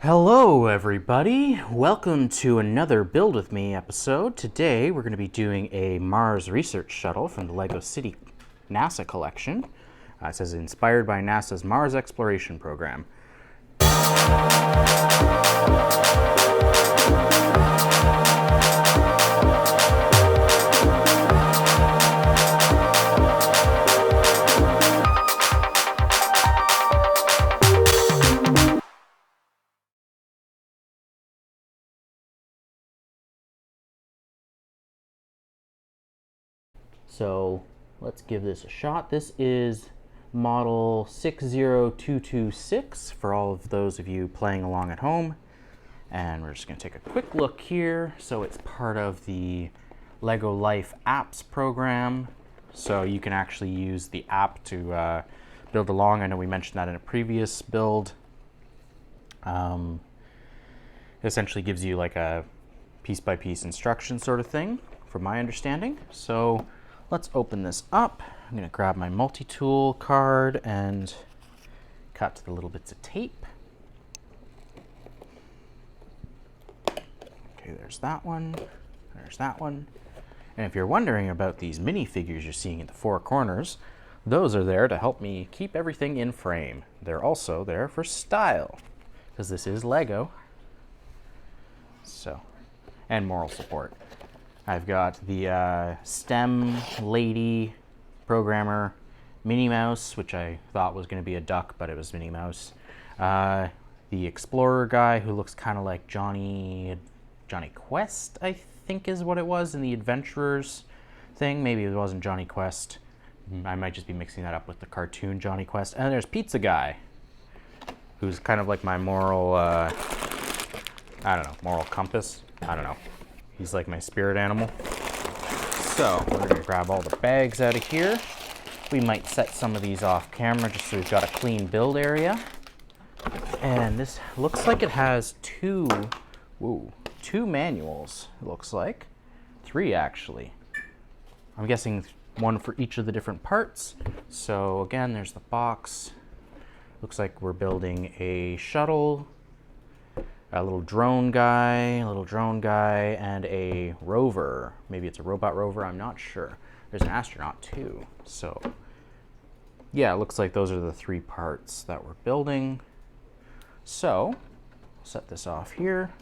Hello everybody, welcome to another Build With Me episode. Today we're going to be doing a Mars Research Shuttle from the Lego City NASA collection. It says inspired by NASA's Mars exploration program. So let's give this a shot. This is model 60226 for all of those of you playing along at home. And we're just going to take a quick look here. So it's part of the Lego Life apps program. So you can actually use the app to build along. I know we mentioned that in a previous build. It essentially gives you like a piece-by-piece instruction sort of thing, from my understanding. So let's open this up. I'm going to grab my multi-tool card and cut the little bits of tape. Okay, there's that one. There's that one. And if you're wondering about these minifigures you're seeing in the four corners, those are there to help me keep everything in frame. They're also there for style, because this is Lego. So, and moral support. I've got the STEM lady programmer Minnie Mouse, which I thought was going to be a duck, but it was Minnie Mouse. The explorer guy who looks kind of like Johnny Quest, I think is what it was in the Adventurers thing. Maybe it wasn't Johnny Quest. I might just be mixing that up with the cartoon Johnny Quest. And there's Pizza Guy, who's kind of like my moral, moral compass. I don't know. He's like my spirit animal. So we're gonna grab all the bags out of here. We might set some of these off camera just so we've got a clean build area. And this looks like it has two manuals, it looks like. 3 actually. I'm guessing one for each of the different parts. So again, there's the box. Looks like we're building a shuttle, a little drone guy, and a rover. Maybe it's a robot rover, I'm not sure. There's an astronaut too. So yeah, it looks like those are the 3 parts that we're building. So set this off here.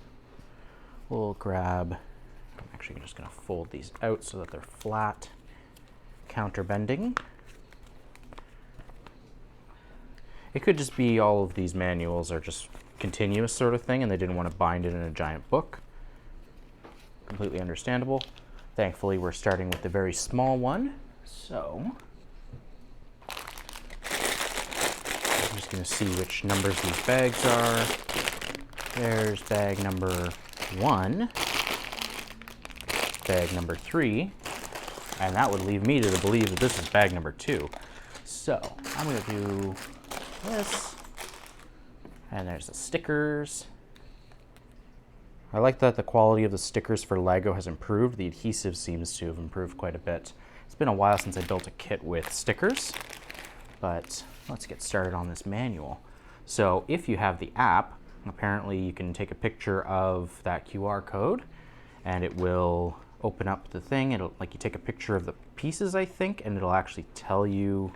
We'll grab, I'm actually just gonna fold these out so that they're flat, counterbending. It could just be all of these manuals are just continuous sort of thing and they didn't want to bind it in a giant book. Completely understandable. Thankfully we're starting with the very small one. So I'm just going to see which numbers these bags are. There's bag number 1, bag number 3, and that would leave me to believe that this is bag number 2. So I'm going to do this. And there's the stickers. I like that the quality of the stickers for Lego has improved. The adhesive seems to have improved quite a bit. It's been a while since I built a kit with stickers, but let's get started on this manual. So if you have the app, apparently you can take a picture of that QR code and it will open up the thing. It'll, like, you take a picture of the pieces, I think, and it'll actually tell you,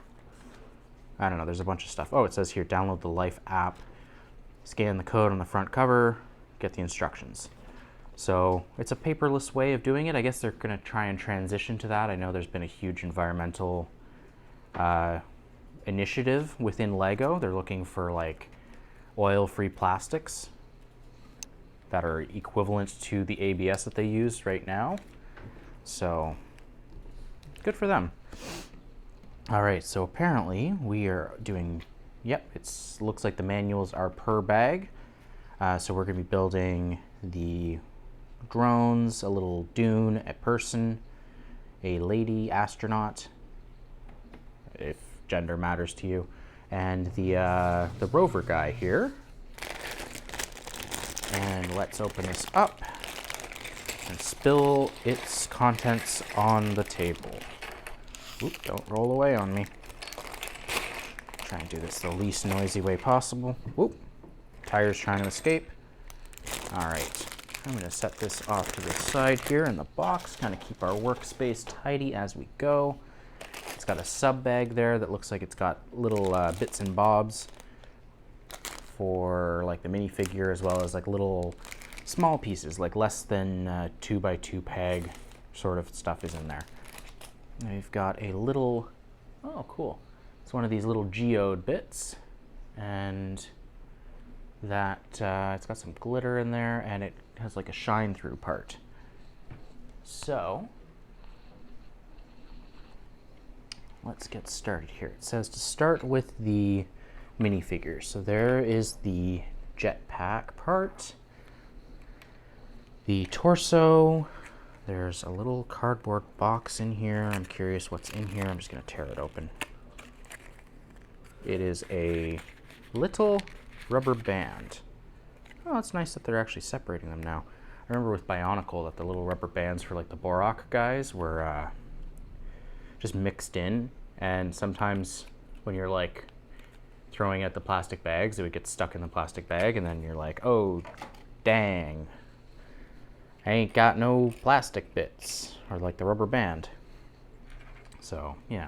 I don't know, there's a bunch of stuff. Oh, it says here, download the Life app. Scan the code on the front cover, get the instructions. So it's a paperless way of doing it. I guess they're going to try and transition to that. I know there's been a huge environmental initiative within Lego. They're looking for like oil-free plastics that are equivalent to the ABS that they use right now. So good for them. All right, so apparently we are doing, yep, it looks like the manuals are per bag. So we're going to be building the drones, a little dune, a person, a lady astronaut, if gender matters to you, and the rover guy here. And let's open this up and spill its contents on the table. Oop, don't roll away on me. Try and do this the least noisy way possible. Whoop. Tire's trying to escape. All right, I'm going to set this off to the side here in the box, kind of keep our workspace tidy as we go. It's got a sub bag there that looks like it's got little bits and bobs for like the minifigure, as well as like little small pieces, like less than 2x2 peg sort of stuff is in there. And we've got a little, oh cool, it's one of these little geode bits, and that it's got some glitter in there, and it has like a shine through part. So let's get started here. It says to start with the minifigures. So there is the jetpack part, the torso. There's a little cardboard box in here. I'm curious what's in here. I'm just going to tear it open. It is a little rubber band. Oh, it's nice that they're actually separating them now. I remember with Bionicle that the little rubber bands for like the Borak guys were just mixed in, and sometimes when you're like throwing at the plastic bags, it would get stuck in the plastic bag, and then you're like, oh dang, I ain't got no plastic bits, or like the rubber band. So yeah,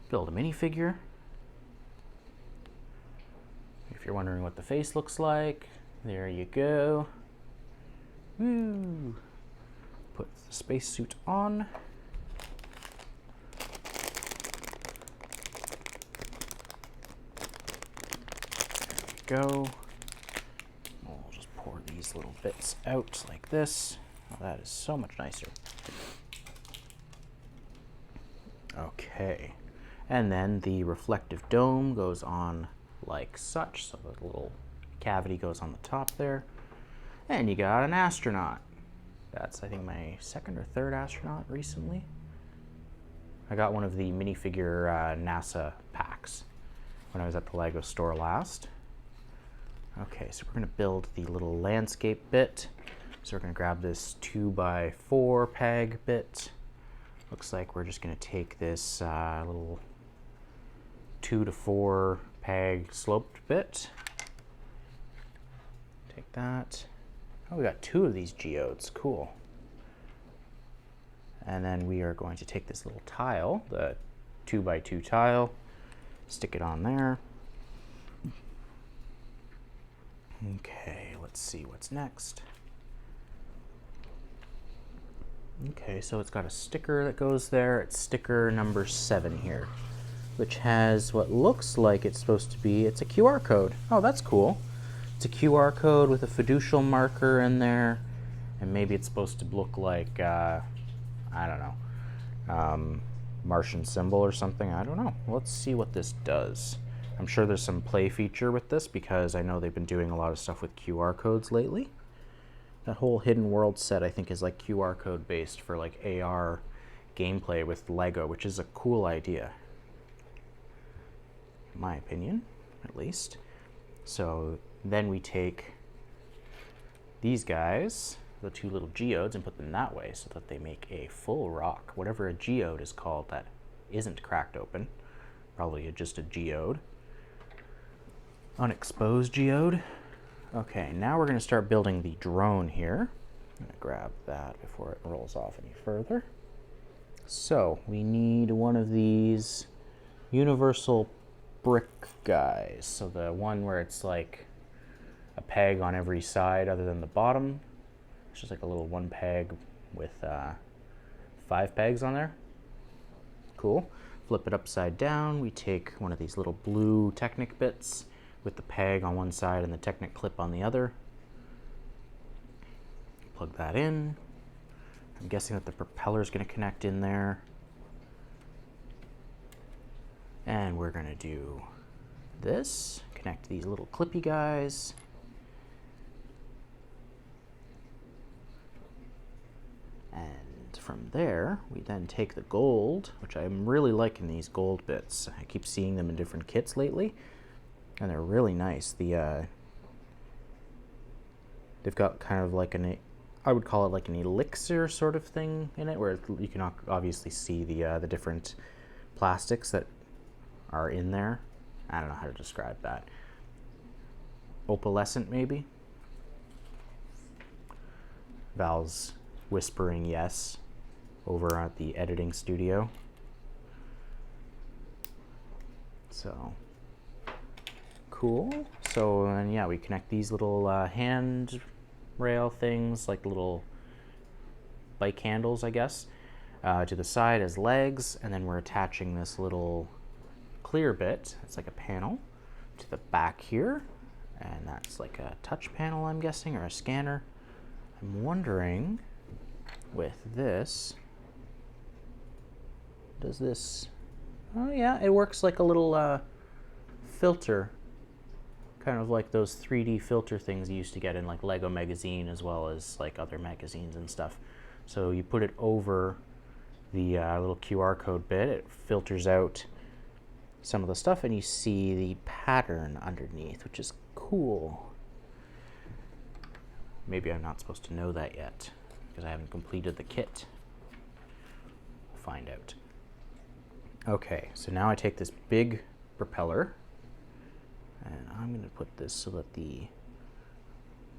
build a minifigure. If you're wondering what the face looks like, there you go. Woo! Put the spacesuit on. There we go. We'll just pour these little bits out like this. Oh, that is so much nicer. Okay. And then the reflective dome goes on like such, so the little cavity goes on the top there. And you got an astronaut. That's, I think, my second or third astronaut recently. I got one of the minifigure NASA packs when I was at the Lego store last. Okay, so we're going to build the little landscape bit. So we're going to grab this 2x4 peg bit. Looks like we're just going to take this little 2 to 4 peg sloped bit. Take that. Oh, we got 2 of these geodes. Cool. And then we are going to take this little tile, the 2x2 tile, stick it on there. Okay, let's see what's next. Okay, so it's got a sticker that goes there. It's sticker number 7 here, which has what looks like it's supposed to be, it's a QR code. Oh, that's cool. It's a QR code with a fiducial marker in there, and maybe it's supposed to look like, I don't know, Martian symbol or something. I don't know. Let's see what this does. I'm sure there's some play feature with this because I know they've been doing a lot of stuff with QR codes lately. That whole Hidden World set, I think, is like QR code based for like AR gameplay with Lego, which is a cool idea, in my opinion, at least. So then we take these guys, the 2 little geodes, and put them that way so that they make a full rock, whatever a geode is called that isn't cracked open. Probably just a geode. Unexposed geode. Okay, now we're going to start building the drone here. I'm going to grab that before it rolls off any further. So we need one of these universal brick guys. So the one where it's like a peg on every side other than the bottom. It's just like a little 1 peg with 5 pegs on there. Cool. Flip it upside down. We take one of these little blue Technic bits with the peg on one side and the Technic clip on the other. Plug that in. I'm guessing that the propeller is going to connect in there. And we're going to do this. Connect these little clippy guys. And from there, we then take the gold, which I'm really liking these gold bits. I keep seeing them in different kits lately, and they're really nice. They've got kind of like I would call it like an elixir sort of thing in it, where you can obviously see the different plastics that are in there. I don't know how to describe that. Opalescent, maybe? Val's whispering yes over at the editing studio. So cool. So then yeah, we connect these little hand rail things, like little bike handles, I guess, to the side as legs, and then we're attaching this little clear bit, it's like a panel, to the back here, and that's like a touch panel, I'm guessing, or a scanner. I'm wondering with this, does this, oh yeah, it works like a little filter, kind of like those 3D filter things you used to get in like Lego magazine as well as like other magazines and stuff. So you put it over the little QR code bit, it filters out some of the stuff and you see the pattern underneath, which is cool. Maybe I'm not supposed to know that yet because I haven't completed the kit. We'll find out. Okay, so now I take this big propeller and I'm going to put this so that the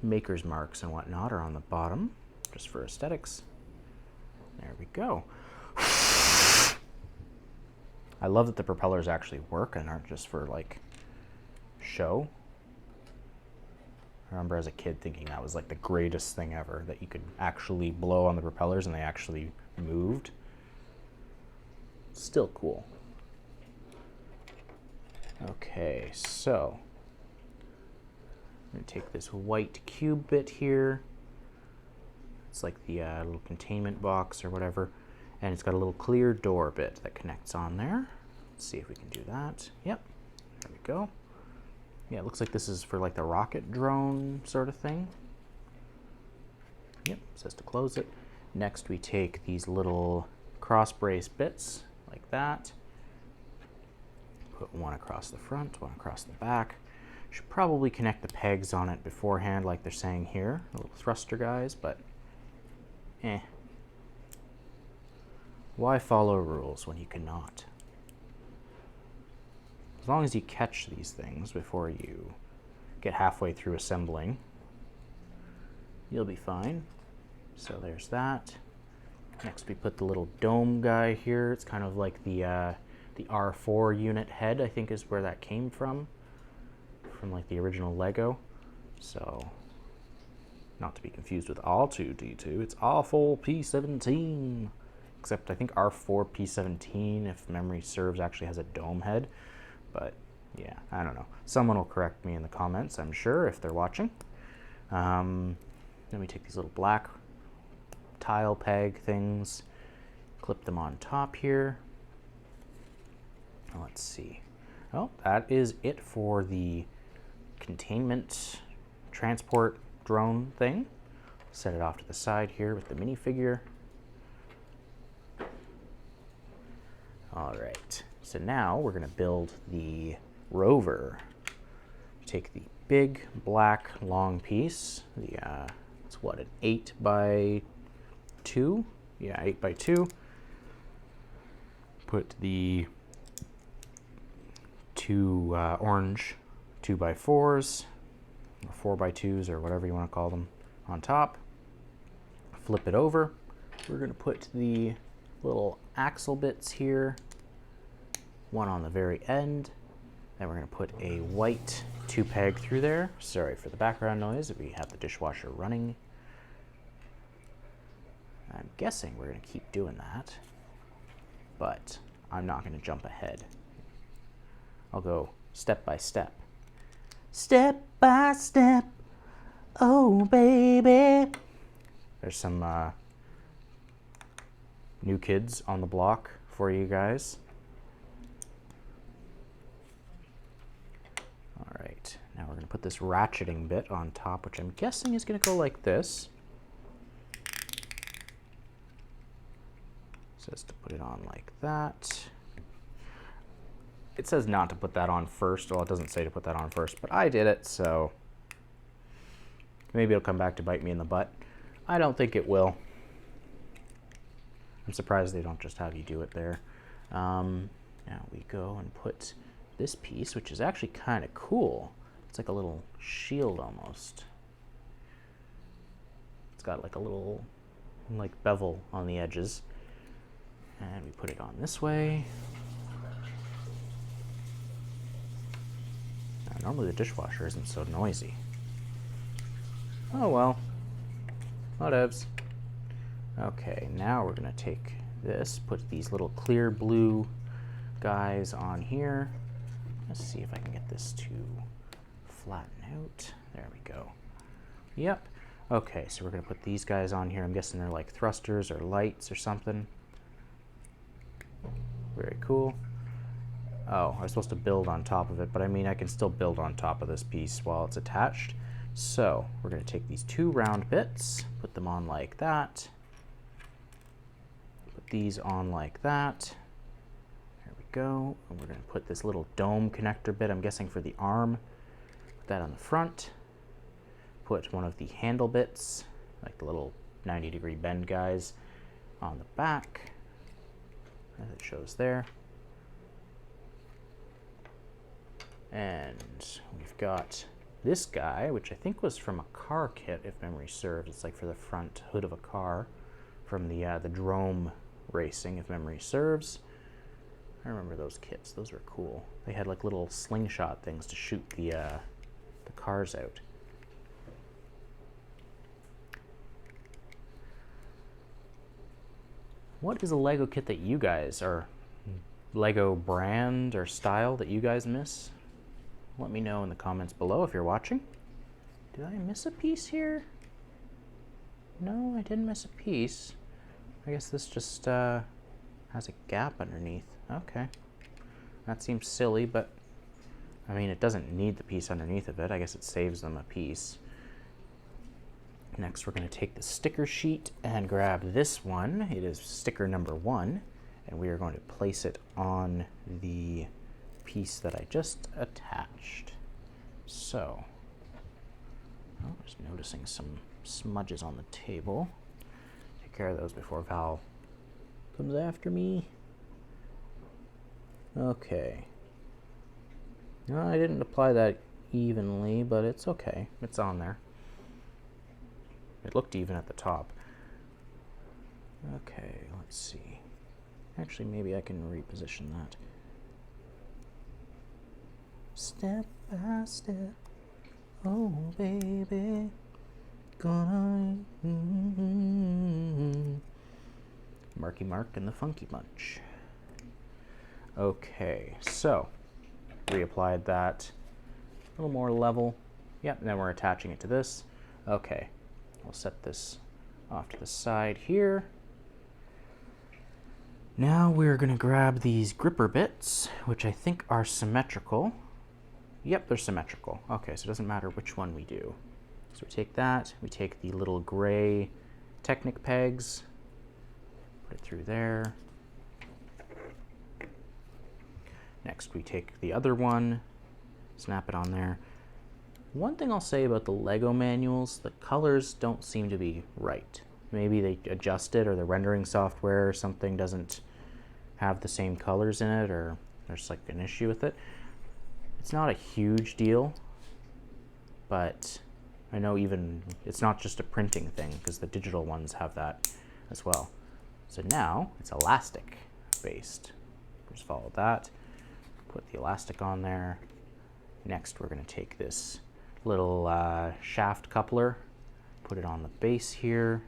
maker's marks and whatnot are on the bottom, just for aesthetics. There we go. I love that the propellers actually work and aren't just for like show. I remember as a kid thinking that was like the greatest thing ever, that you could actually blow on the propellers and they actually moved. Still cool. Okay, so I'm going to take this white cube bit here. It's like the little containment box or whatever, and it's got a little clear door bit that connects on there. Let's see if we can do that. Yep, there we go. Yeah, it looks like this is for like the rocket drone sort of thing. Yep, it says to close it. Next we take these little cross brace bits like that. Put one across the front, one across the back. Should probably connect the pegs on it beforehand like they're saying here, little thruster guys, but why follow rules when you cannot? As long as you catch these things before you get halfway through assembling, you'll be fine. So there's that. Next we put the little dome guy here. It's kind of like the R4 unit head, I think is where that came from like the original Lego. So, not to be confused with R2-D2, it's R4 P17. Except I think R4 P17, if memory serves, actually has a dome head. But yeah, I don't know. Someone will correct me in the comments, I'm sure, if they're watching. Then we take these little black tile peg things, clip them on top here. Let's see. Oh, that is it for the containment transport drone thing. Set it off to the side here with the minifigure. All right, so now we're gonna build the rover. Take the big black long piece, it's what, an 8x2? Yeah, 8x2. Put the two orange 2x4s, or 4x2s, or whatever you want to call them, on top. Flip it over. We're going to put the little axle bits here, one on the very end. Then we're going to put a white 2-peg through there. Sorry for the background noise, we have the dishwasher running. I'm guessing we're going to keep doing that, but I'm not going to jump ahead. I'll go step by step. Step by step, oh baby. There's some new kids on the block for you guys. All right, now we're gonna put this ratcheting bit on top, which I'm guessing is gonna go like this. It says to put it on like that. It says not to put that on first. Well, it doesn't say to put that on first, but I did it, so maybe it'll come back to bite me in the butt. I don't think it will. I'm surprised they don't just have you do it there. Now we go and put this piece, which is actually kind of cool. It's like a little shield almost. It's got like a little like bevel on the edges. And we put it on this way. Now, normally the dishwasher isn't so noisy. Oh well. Whatevs. Okay, now we're gonna take this, put these little clear blue guys on here. Let's see if I can get this to flatten out. There we go. Yep. Okay, so we're gonna put these guys on here. I'm guessing they're like thrusters or lights or something. Very cool. Oh, I was supposed to build on top of it, but I mean, I can still build on top of this piece while it's attached. So we're gonna take these two round bits, put them on like that. Put these on like that. There we go. And we're gonna put this little dome connector bit, I'm guessing for the arm. Put that on the front. Put one of the handle bits, like the little 90-degree bend guys, on the back, as it shows there. And we've got this guy, which I think was from a car kit, if memory serves. It's like for the front hood of a car from the Drome racing, if memory serves. I remember those kits. Those were cool. They had like little slingshot things to shoot the cars out. What is a Lego kit that you guys, or Lego brand or style that you guys miss? Let me know in the comments below if you're watching. Did I miss a piece here? No, I didn't miss a piece. I guess this just has a gap underneath. Okay. That seems silly, but I mean, it doesn't need the piece underneath of it. I guess it saves them a piece. Next, we're going to take the sticker sheet and grab this one. It is sticker number 1, and we are going to place it on the piece that I just attached. So, I'm just noticing some smudges on the table. Take care of those before Val comes after me. Okay. No, I didn't apply that evenly, but it's okay. It's on there. It looked even at the top. Okay, let's see. Actually, maybe I can reposition that. Step by step, oh baby, gonna Marky Mark and the Funky Bunch. Okay, so reapplied that a little more level. Yep, and then we're attaching it to this. Okay, we'll set this off to the side here. Now we're gonna grab these gripper bits, which I think are symmetrical. Yep, they're symmetrical. Okay, so it doesn't matter which one we do. So we take that, we take the little gray Technic pegs, put it through there. Next we take the other one, snap it on there. One thing I'll say about the Lego manuals, the colors don't seem to be right. Maybe they adjust it, or the rendering software or something doesn't have the same colors in it, or there's like an issue with it. It's not a huge deal, but I know even it's not just a printing thing, because the digital ones have that as well. So now it's elastic based. Just follow that, put the elastic on there. Next we're going to take this little shaft coupler, put it on the base here.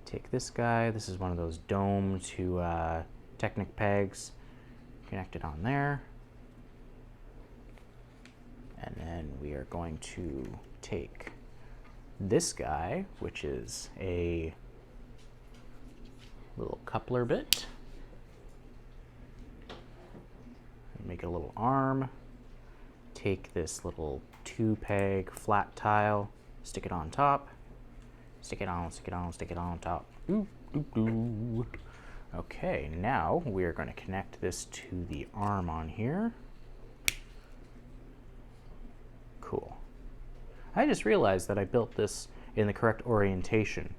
Take this guy, this is one of those dome to Technic pegs, connect it on there. And then we are going to take this guy, which is a little coupler bit, and make it a little arm. Take this little 2-peg flat tile, stick it on top, stick it on, stick it on, stick it on top. Ooh, ooh, ooh. Okay, now we are going to connect this to the arm on here. Cool. I just realized that I built this in the correct orientation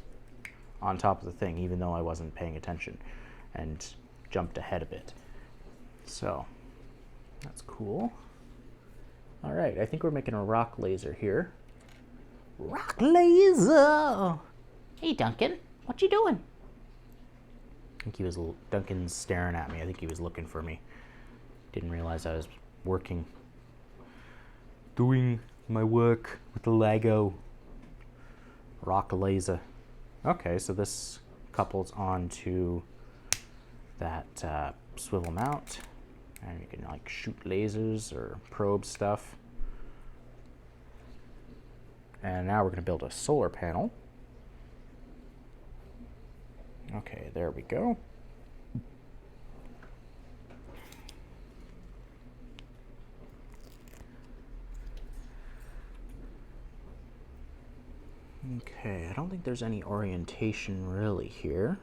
on top of the thing, even though I wasn't paying attention, and jumped ahead a bit. So, that's cool. All right, I think we're making a rock laser here. Rock laser! Hey, Duncan, what you doing? I think he was, Duncan's staring at me. I think he was looking for me. Didn't realize I was working. Doing my work with the Lego. Rock laser. Okay, so this couples onto that swivel mount. And you can like shoot lasers or probe stuff. And now we're going to build a solar panel. Okay, there we go. Okay, I don't think there's any orientation really here,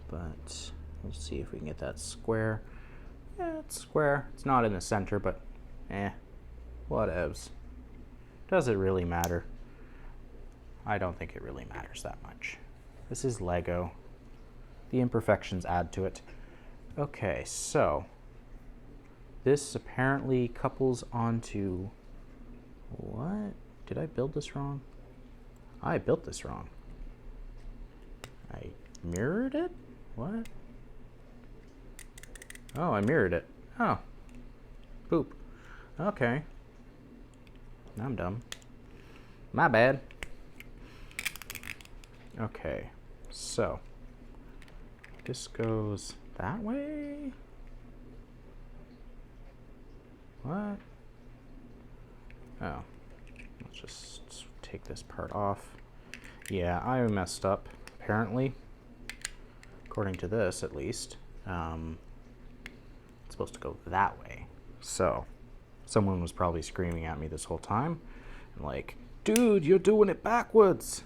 but we'll see if we can get that square. Yeah, it's square. It's not in the center, but whatevs. Does it really matter? I don't think it really matters that much. This is Lego. The imperfections add to it. Okay, so this apparently couples onto, what? Did I build this wrong? I built this wrong. I mirrored it? What? Oh, I mirrored it. Oh. Poop. Okay. I'm dumb. My bad. Okay, so this goes that way? What? Oh, let's just take this part off. Yeah, I messed up, apparently. According to this, at least. It's supposed to go that way. So, someone was probably screaming at me this whole time. I'm like, dude, you're doing it backwards.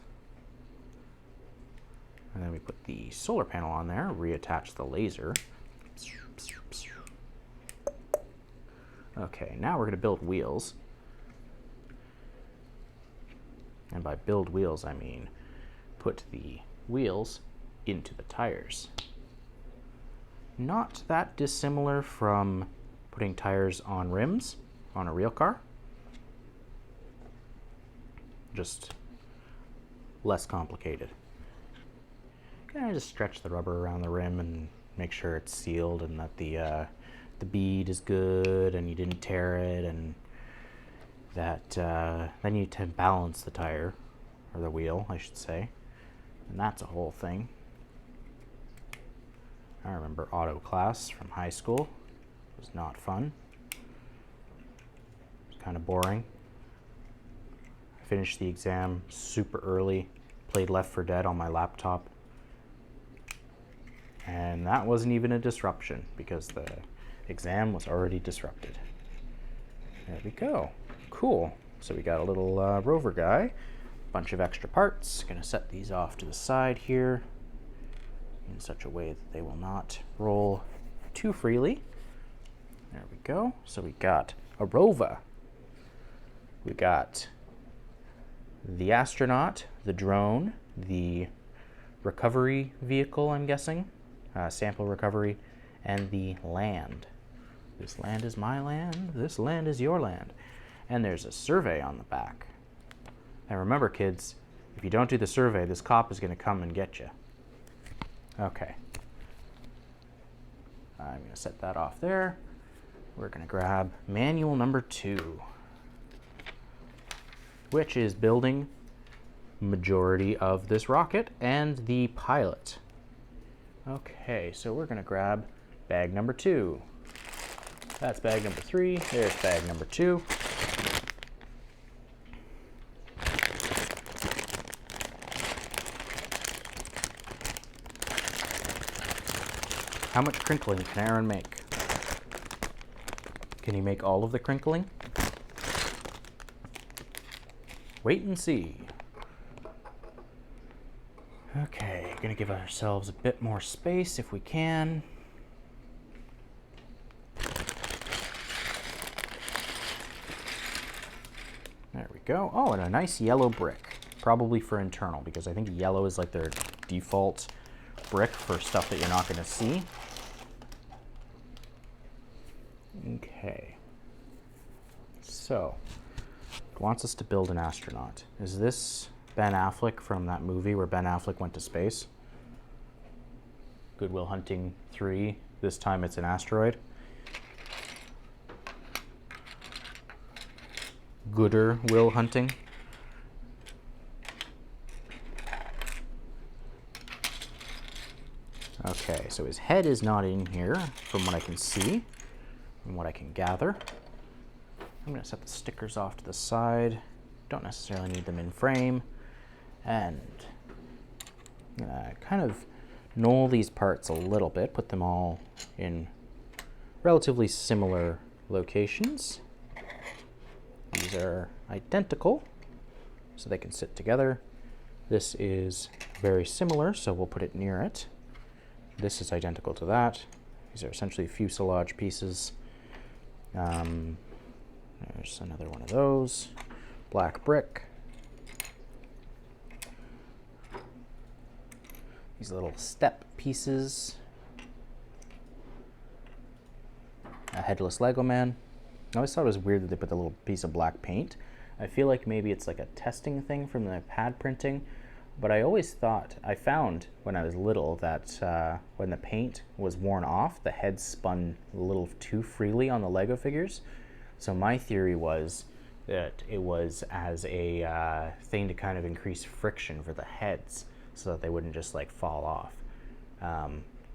And then we put the solar panel on there, reattach the laser. Okay, now we're going to build wheels. And by build wheels, I mean put the wheels into the tires. Not that dissimilar from putting tires on rims on a real car. Just less complicated. Kind of just stretch the rubber around the rim and make sure it's sealed and that the bead is good and you didn't tear it, and that then you need to balance the tire, or the wheel, I should say, and that's a whole thing. I remember auto class from high school. It was not fun. It was kind of boring. I finished the exam super early, played Left 4 Dead on my laptop. And that wasn't even a disruption because the exam was already disrupted. There we go. Cool. So we got a little rover guy, bunch of extra parts. Gonna set these off to the side here in such a way that they will not roll too freely. There we go. So we got a rover. We got the astronaut, the drone, the recovery vehicle, I'm guessing. Sample recovery, and the land. This land is my land, this land is your land. And there's a survey on the back. And remember, kids, if you don't do the survey, this cop is going to come and get you. Okay. I'm going to set that off there. We're going to grab manual number 2, which is building majority of this rocket and the pilot. Okay, so we're going to grab bag number 2. That's bag number 3. There's bag number 2. How much crinkling can Aaron make? Can he make all of the crinkling? Wait and see. Okay, gonna give ourselves a bit more space if we can. There we go. Oh, and a nice yellow brick. Probably for internal, because I think yellow is like their default brick for stuff that you're not gonna see. Okay. So, wants us to build an astronaut. Is this Ben Affleck from that movie where Ben Affleck went to space? Good Will Hunting 3. This time it's an asteroid. Gooder Will Hunting. Okay, so his head is not in here from what I can see and what I can gather. I'm going to set the stickers off to the side. Don't necessarily need them in frame. And I'm going to kind of knoll these parts a little bit, put them all in relatively similar locations. These are identical, so they can sit together. This is very similar, so we'll put it near it. This is identical to that. These are essentially fuselage pieces. There's another one of those. Black brick. These little step pieces. A headless Lego man. I always thought it was weird that they put the little piece of black paint. I feel like maybe it's like a testing thing from the pad printing, but I always thought, I found when I was little that when the paint was worn off, the head spun a little too freely on the Lego figures. So my theory was that it was as a thing to kind of increase friction for the heads so that they wouldn't just like fall off.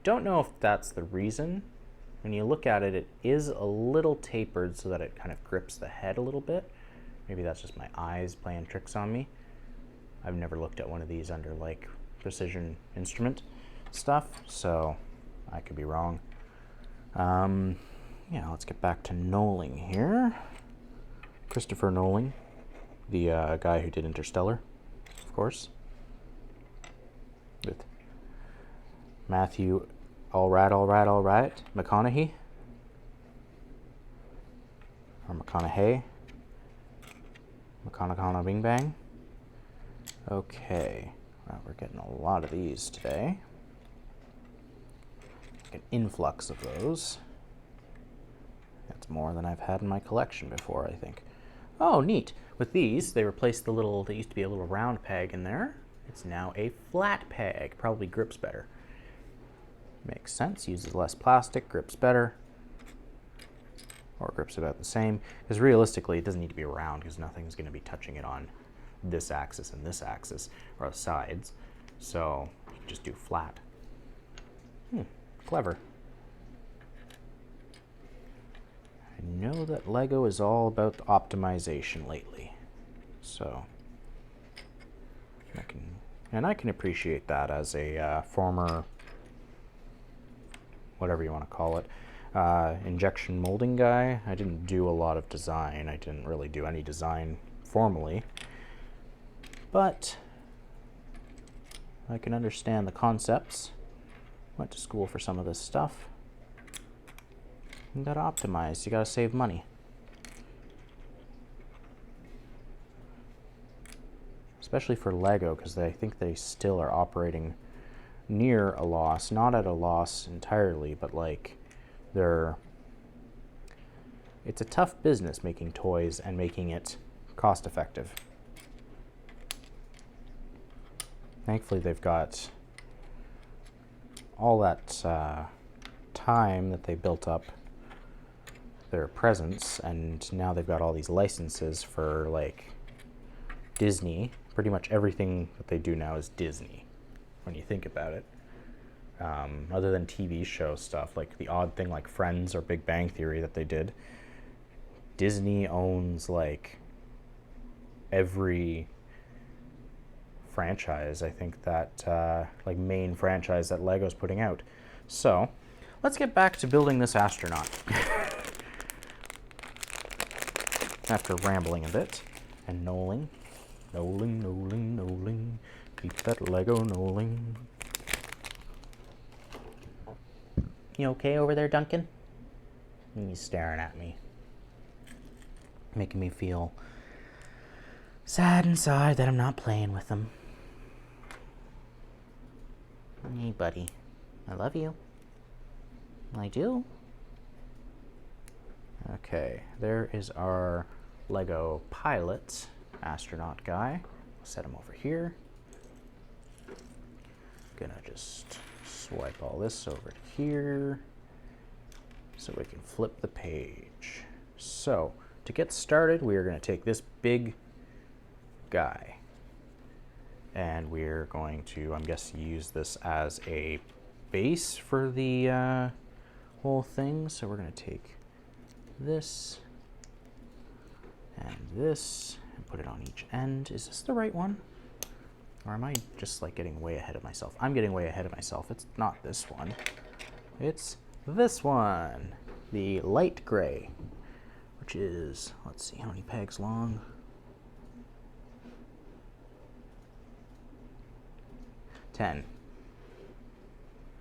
Don't know if that's the reason. When you look at it, it is a little tapered so that it kind of grips the head a little bit. Maybe that's just my eyes playing tricks on me. I've never looked at one of these under like precision instrument stuff, so I could be wrong. Yeah, let's get back to knolling here. Christopher Nolan, the guy who did Interstellar, of course. With Matthew all right, McConaughey. Or McConaughey. McConaughey Bing Bang. Okay, well, we're getting a lot of these today. Like an influx of those. That's more than I've had in my collection before, I think. Oh, neat. With these, they replaced the little, there used to be a little round peg in there. It's now a flat peg. Probably grips better. Makes sense. Uses less plastic, grips better. Or grips about the same. Because realistically, it doesn't need to be round because nothing's going to be touching it on this axis and this axis, or the sides. So you can just do flat. Clever. I know that Lego is all about optimization lately. So I can appreciate that as a former, whatever you want to call it, injection molding guy. I didn't do a lot of design. I didn't really do any design formally, but I can understand the concepts. Went to school for some of this stuff. You gotta optimize, you gotta save money. Especially for Lego, because I think they still are operating near a loss, not at a loss entirely, but like it's a tough business making toys and making it cost effective. Thankfully they've got all that time that they built up their presence, and now they've got all these licenses for like Disney. Pretty much everything that they do now is Disney when you think about it. Other than TV show stuff, like the odd thing like Friends or Big Bang Theory that they did, Disney owns like every franchise, I think, that like main franchise that Lego's putting out. So let's get back to building this astronaut. After rambling a bit and knolling, keep that Lego knolling. You okay over there, Duncan? He's staring at me, making me feel sad inside that I'm not playing with him. Hey, buddy. I love you. I do. Okay, there is our Lego pilot astronaut guy. Set him over here. Gonna just swipe all this over to here so we can flip the page. So to get started, we are going to take this big guy and we're going to, I'm guessing, use this as a base for the whole thing. So we're going to take this and this and put it on each end. Is this the right one? Or am I just like getting way ahead of myself? I'm getting way ahead of myself. It's not this one. It's this one. The light gray, which is, let's see how many pegs long. 10.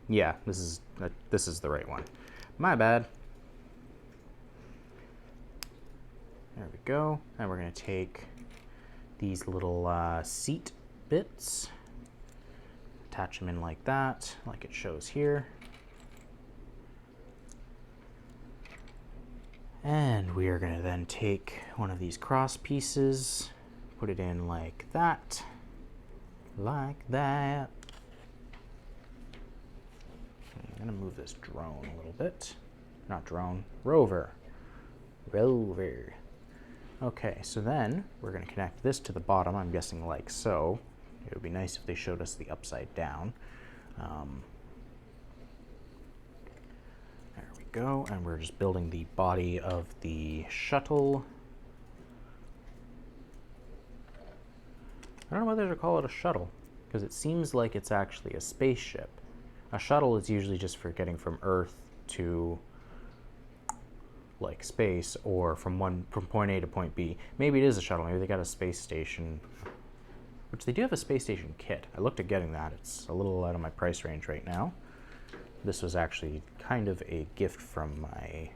Yeah, this is the right one. My bad. There we go. And we're going to take these little seat bits, attach them in like that, like it shows here. And we are going to then take one of these cross pieces, put it in like that, like that. I'm going to move this drone a little bit. Not drone, rover. Rover. Okay, so then we're going to connect this to the bottom, I'm guessing like so. It would be nice if they showed us the upside down. There we go, and we're just building the body of the shuttle. I don't know whether to call it a shuttle, because it seems like it's actually a spaceship. A shuttle is usually just for getting from Earth to like space, or from point A to point B. Maybe it is a shuttle. Maybe they got a space station, which they do have a space station kit. I looked at getting that. It's a little out of my price range right now. This was actually kind of a gift from my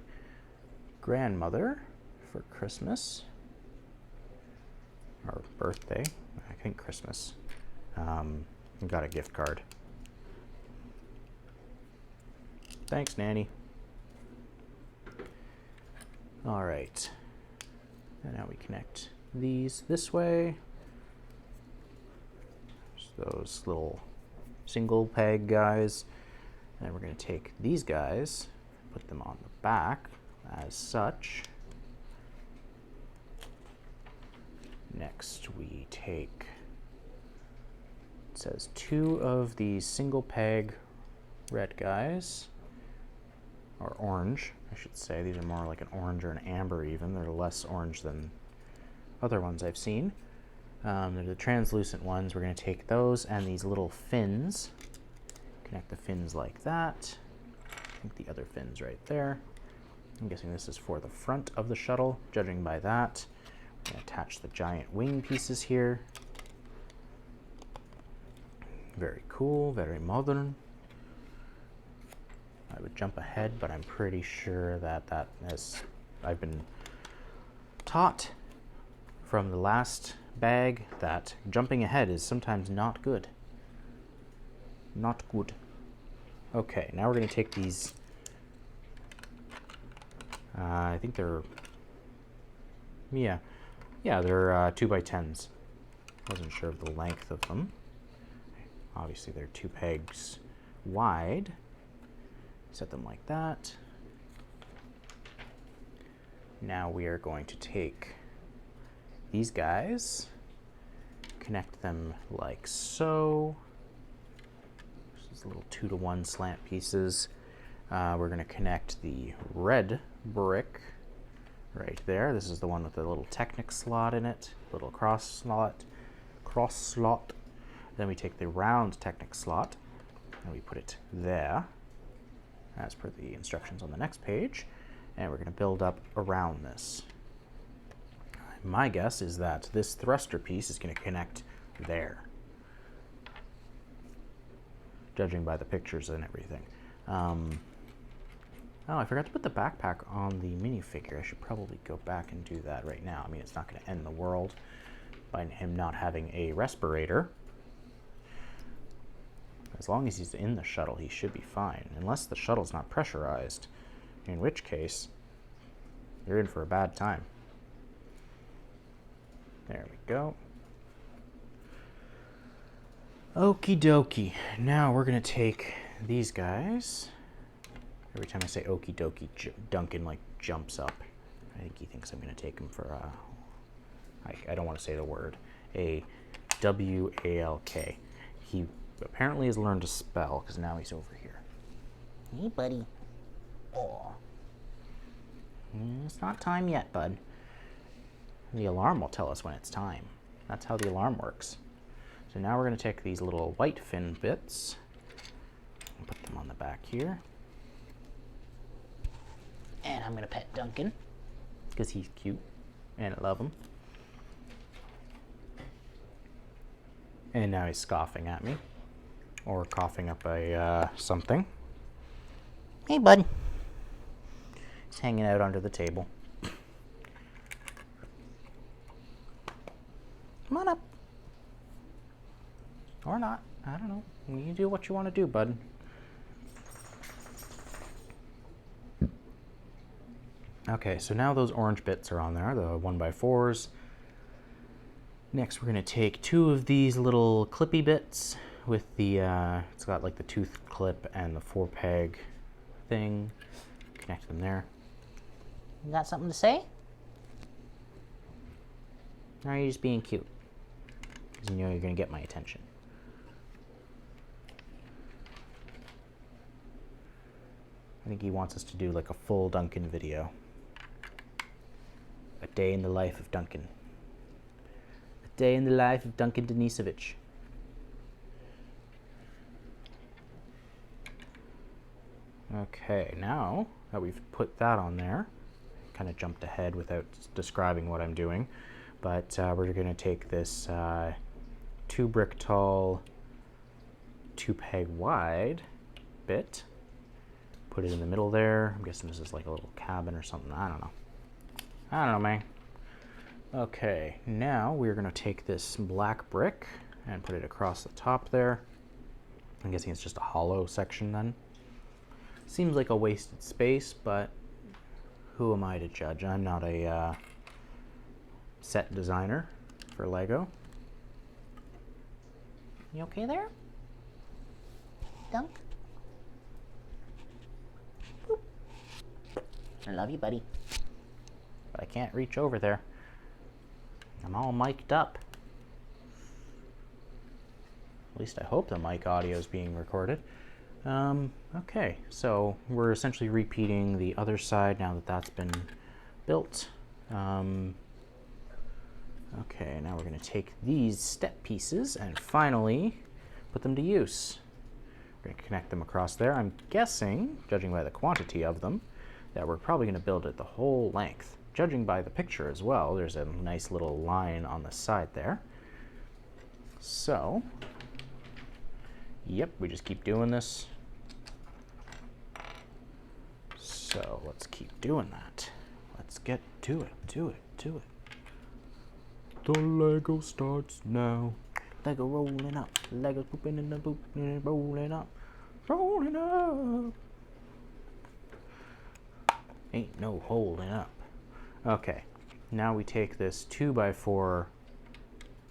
grandmother for Christmas or birthday. I think Christmas. Got a gift card. Thanks, Nanny. All right, and now we connect these this way. Just those little single peg guys. And we're going to take these guys, put them on the back as such. Next we take, it says 2 of these single peg red guys, or orange, I should say. These are more like an orange or an amber even. They're less orange than other ones I've seen. They're the translucent ones. We're going to take those and these little fins. Connect the fins like that. I think the other fin's right there. I'm guessing this is for the front of the shuttle, judging by that. We're going to attach the giant wing pieces here. Very cool, very modern. I would jump ahead, but I'm pretty sure that I've been taught from the last bag that jumping ahead is sometimes not good. Not good. Okay, now we're going to take these, I think they're, yeah, they're 2x10s. Wasn't sure of the length of them. Obviously they're 2 pegs wide. Set them like that. Now we are going to take these guys, connect them like so. These little 2-to-1 slant pieces. We're going to connect the red brick right there. This is the one with the little Technic slot in it, little cross slot. Then we take the round Technic slot and we put it there, as per the instructions on the next page, and we're going to build up around this. My guess is that this thruster piece is going to connect there, judging by the pictures and everything. Oh, I forgot to put the backpack on the minifigure. I should probably go back and do that right now. I mean, it's not going to end the world by him not having a respirator. As long as he's in the shuttle, he should be fine, unless the shuttle's not pressurized, in which case, you're in for a bad time. There we go. Okie dokie. Now we're gonna take these guys. Every time I say okie dokie, Duncan like jumps up. I think he thinks I'm gonna take him for I don't want to say the word. A W-A-L-K. He apparently has learned to spell because now he's over here. Hey, buddy. Oh. It's not time yet, bud. The alarm will tell us when it's time. That's how the alarm works. So now we're going to take these little white fin bits and put them on the back here. And I'm going to pet Duncan because he's cute and I love him. And now he's scoffing at me or coughing up a something. Hey, bud. He's hanging out under the table. Come on up. Or not. I don't know. You do what you want to do, bud. Okay, so now those orange bits are on there, the 1x4s. Next, we're going to take 2 of these little clippy bits with the, it's got like the tooth clip and the 4-peg thing. Connect them there. You got something to say? Or are you just being cute? Because you know you're going to get my attention. I think he wants us to do like a full Duncan video. A day in the life of Duncan. A day in the life of Duncan Denisovich. Okay, now that we've put that on there, kind of jumped ahead without describing what I'm doing, but we're going to take this 2 brick tall, 2 peg wide bit. Put it in the middle there. I'm guessing this is like a little cabin or something. I don't know, man. Okay, now we're going to take this black brick and put it across the top there. I'm guessing it's just a hollow section then. Seems like a wasted space, but who am I to judge? I'm not a set designer for Lego. You okay there? Dunk? I love you, buddy. But I can't reach over there. I'm all mic'd up. At least I hope the mic audio is being recorded. Okay, so we're essentially repeating the other side now that that's been built. Okay, now we're going to take these step pieces and finally put them to use. We're going to connect them across there. I'm guessing, judging by the quantity of them, that we're probably going to build it the whole length. Judging by the picture as well, there's a nice little line on the side there. So, yep, we just keep doing this. So let's keep doing that. Let's get to it, to it, to it. The Lego starts now. Lego rolling up, Lego pooping in the poop, rolling up, rolling up. Ain't no holding up. Okay, now we take this 2x4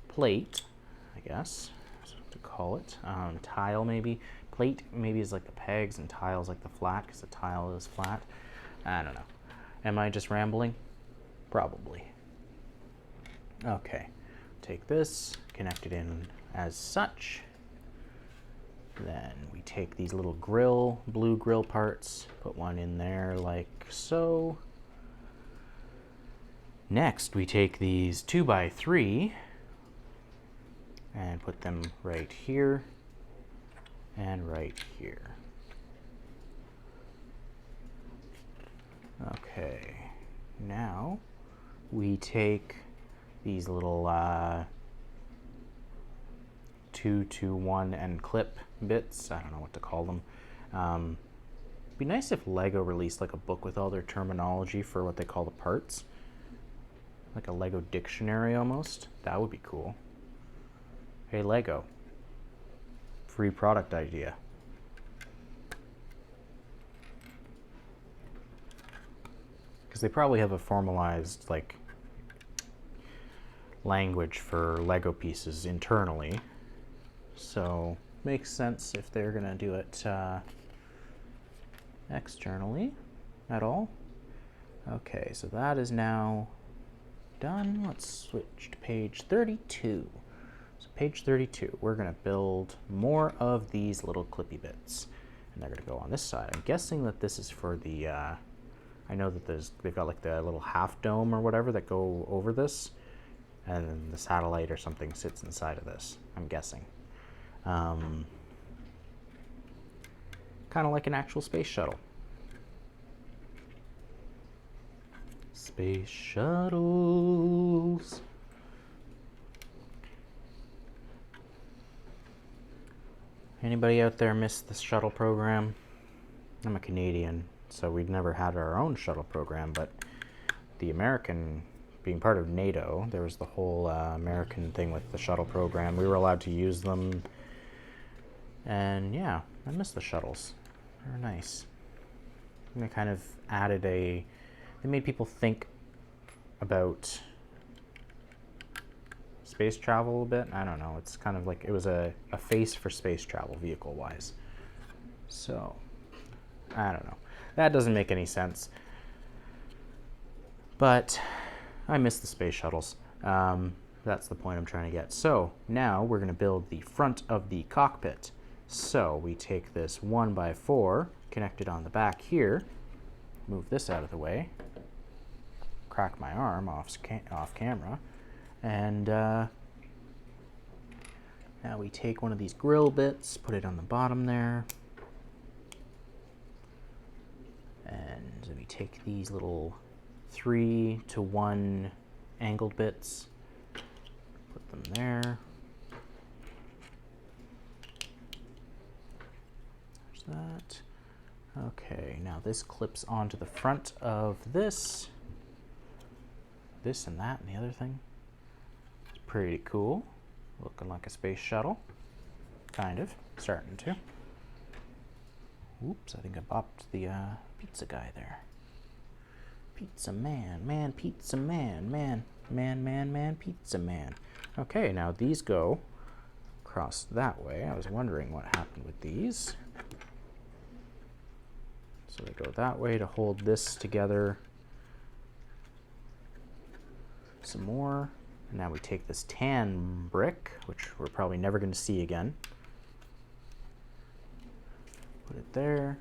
plate, I guess, that's what to call it. Tile maybe. Plate maybe is like the pegs and tiles like the flat, because the tile is flat. I don't know. Am I just rambling? Probably. Okay, take this, connect it in as such. Then we take these little blue grill parts, put one in there like so. Next, we take these 2x3 and put them right here and right here. Okay, now we take these little 2-to-1 and clip bits. I don't know what to call them. Be nice if Lego released like a book with all their terminology for what they call the parts. Like a Lego dictionary almost. That would be cool. Hey Lego, free product idea. Because they probably have a formalized like language for Lego pieces internally. So makes sense if they're gonna do it externally at all. Okay, so that is now done. Let's switch to page 32. So page 32, we're gonna build more of these little clippy bits. And they're gonna go on this side. I'm guessing that this is for the, I know that they've got like the little half dome or whatever that go over this. And then the satellite or something sits inside of this, I'm guessing. Kind of like an actual space shuttle. Space shuttles. Anybody out there miss the shuttle program? I'm a Canadian, so we'd never had our own shuttle program, but the American, being part of NATO, there was the whole American thing with the shuttle program. We were allowed to use them. And yeah, I miss the shuttles. They're nice. And they kind of added they made people think about space travel a bit. I don't know, it's kind of like, it was a face for space travel vehicle-wise. So, I don't know. That doesn't make any sense. But I miss the space shuttles. That's the point I'm trying to get. So, now we're gonna build the front of the cockpit. So we take this 1x4, connect it on the back here, move this out of the way, crack my arm off camera, and now we take one of these grill bits, put it on the bottom there, and we take these little 3-to-1 angled bits, put them there. That. Okay, now this clips onto the front of this and that and the other thing. It's pretty cool. Looking like a space shuttle. Kind of. Starting to. Oops, I think I bopped the pizza guy there. Pizza man, man, pizza man, man, man, man, man, pizza man. Okay, now these go across that way. I was wondering what happened with these. So they go that way to hold this together some more. And now we take this tan brick, which we're probably never going to see again. Put it there.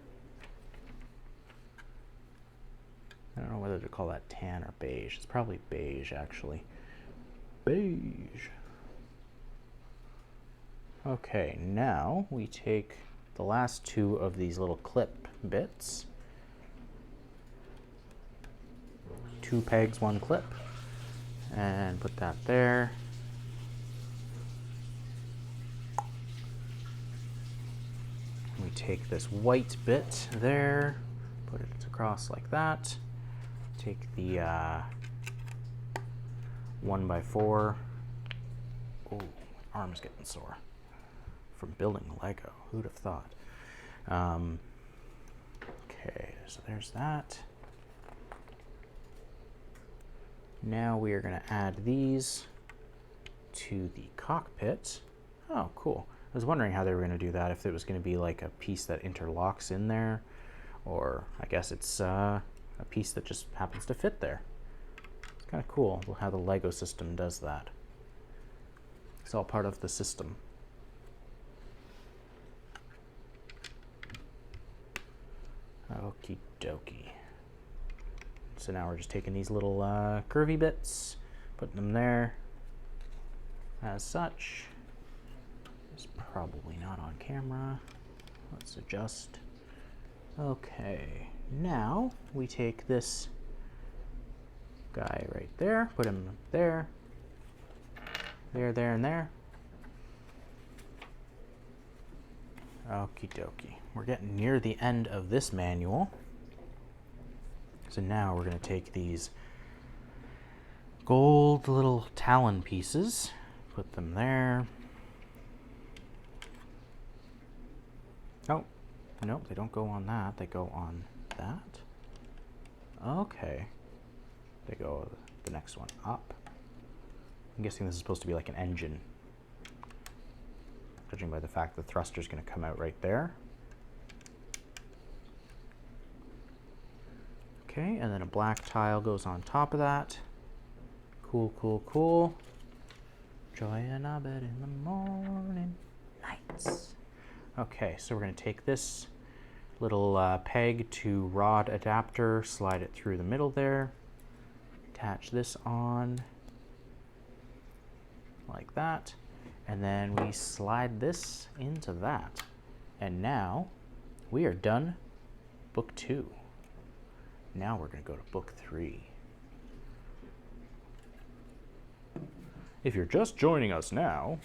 I don't know whether to call that tan or beige. It's probably beige, actually. Beige. Okay, now we take the last two of these little clip bits. 2 pegs, 1 clip. And put that there. We take this white bit there, put it across like that. Take the 1x4. Oh, my arm's getting sore from building Lego. Who'd have thought? Okay, so there's that. Now we are going to add these to the cockpit. Oh, cool. I was wondering how they were going to do that, if it was going to be like a piece that interlocks in there, or I guess it's a piece that just happens to fit there. It's kind of cool how the Lego system does that. It's all part of the system. Okie dokie. So now we're just taking these little curvy bits, putting them there as such. It's probably not on camera. Let's adjust. Okay, now we take this guy right there, put him there, there, there, and there. Okie dokie. We're getting near the end of this manual. So now we're going to take these gold little talon pieces, put them there. Oh, nope, they don't go on that. They go on that. Okay. They go the next one up. I'm guessing this is supposed to be like an engine, judging by the fact the thruster's going to come out right there. Okay, and then a black tile goes on top of that. Cool, cool, cool. Joy in our bed in the morning. Nights. Okay, so we're going to take this little peg to rod adapter, slide it through the middle there, attach this on like that, and then we slide this into that. And now we are done book 2. Now we're going to go to book 3. If you're just joining us now,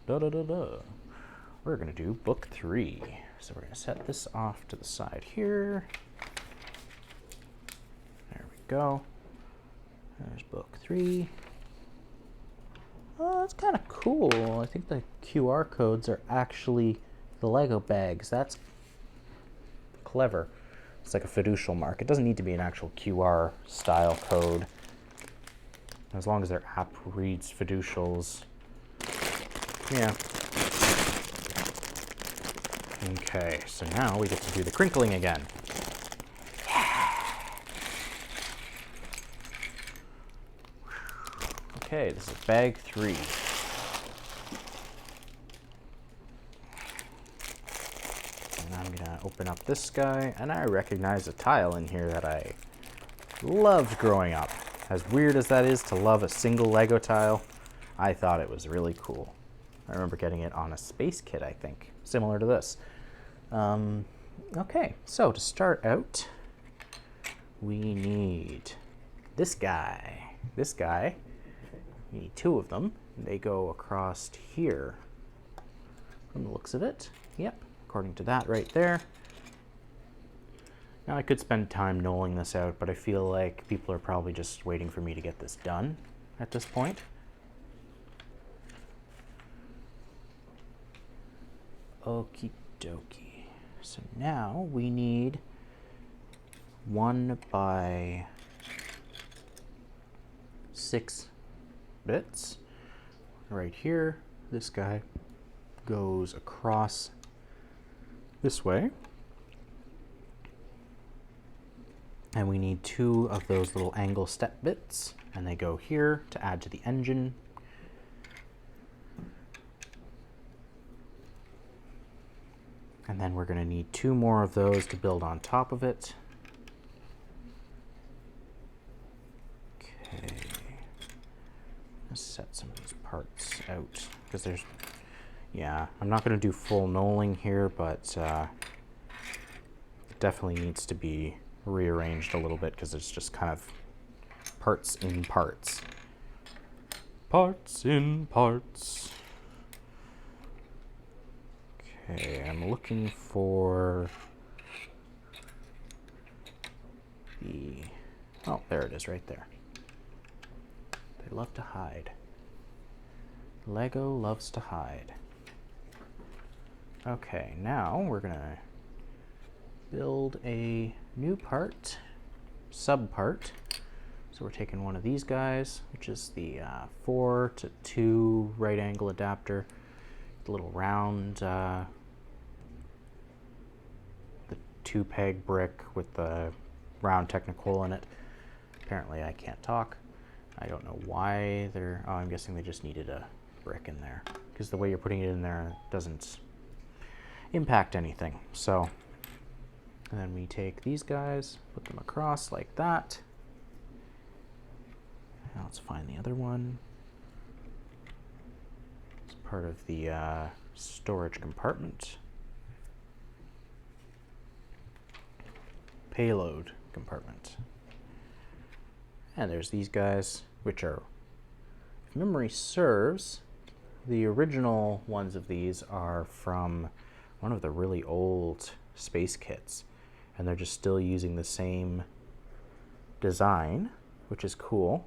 we're going to do book 3. So we're going to set this off to the side here. There we go. There's book 3. Oh, that's kind of cool. I think the QR codes are actually the Lego bags. That's clever. It's like a fiducial mark. It doesn't need to be an actual QR style code. As long as their app reads fiducials. Yeah. Okay, so now we get to do the crinkling again. Okay, this is bag 3. And I'm gonna open up this guy, and I recognize a tile in here that I loved growing up. As weird as that is to love a single Lego tile, I thought it was really cool. I remember getting it on a space kit, I think, similar to this. Okay, so to start out, we need this guy. This guy, we need 2 of them. They go across here from the looks of it. Yep, according to that right there. Now I could spend time knolling this out, but I feel like people are probably just waiting for me to get this done at this point. Okie dokie. So now we need 1 by 6 bits. Right here, this guy goes across this way. And we need 2 of those little angle step bits, and they go here to add to the engine. And then we're going to need 2 more of those to build on top of it. Okay. Let's set some of these parts out, because there's, yeah, I'm not going to do full knolling here, but it definitely needs to be rearranged a little bit, because it's just kind of parts in parts. Parts in parts. Okay, I'm looking for the, oh, there it is right there. They love to hide. Lego loves to hide. Okay, now we're gonna build a new part, sub part. So we're taking one of these guys, which is the 4-to-2 right angle adapter. The little round, the 2-peg brick with the round Technicolor in it. Apparently I can't talk. I don't know why they're, oh, I'm guessing they just needed a brick in there, because the way you're putting it in there doesn't impact anything. So, and then we take these guys, put them across like that. Now let's find the other one. It's part of the storage compartment. Payload compartment. And there's these guys, which are, if memory serves, the original ones of these are from one of the really old space kits. And they're just still using the same design, which is cool.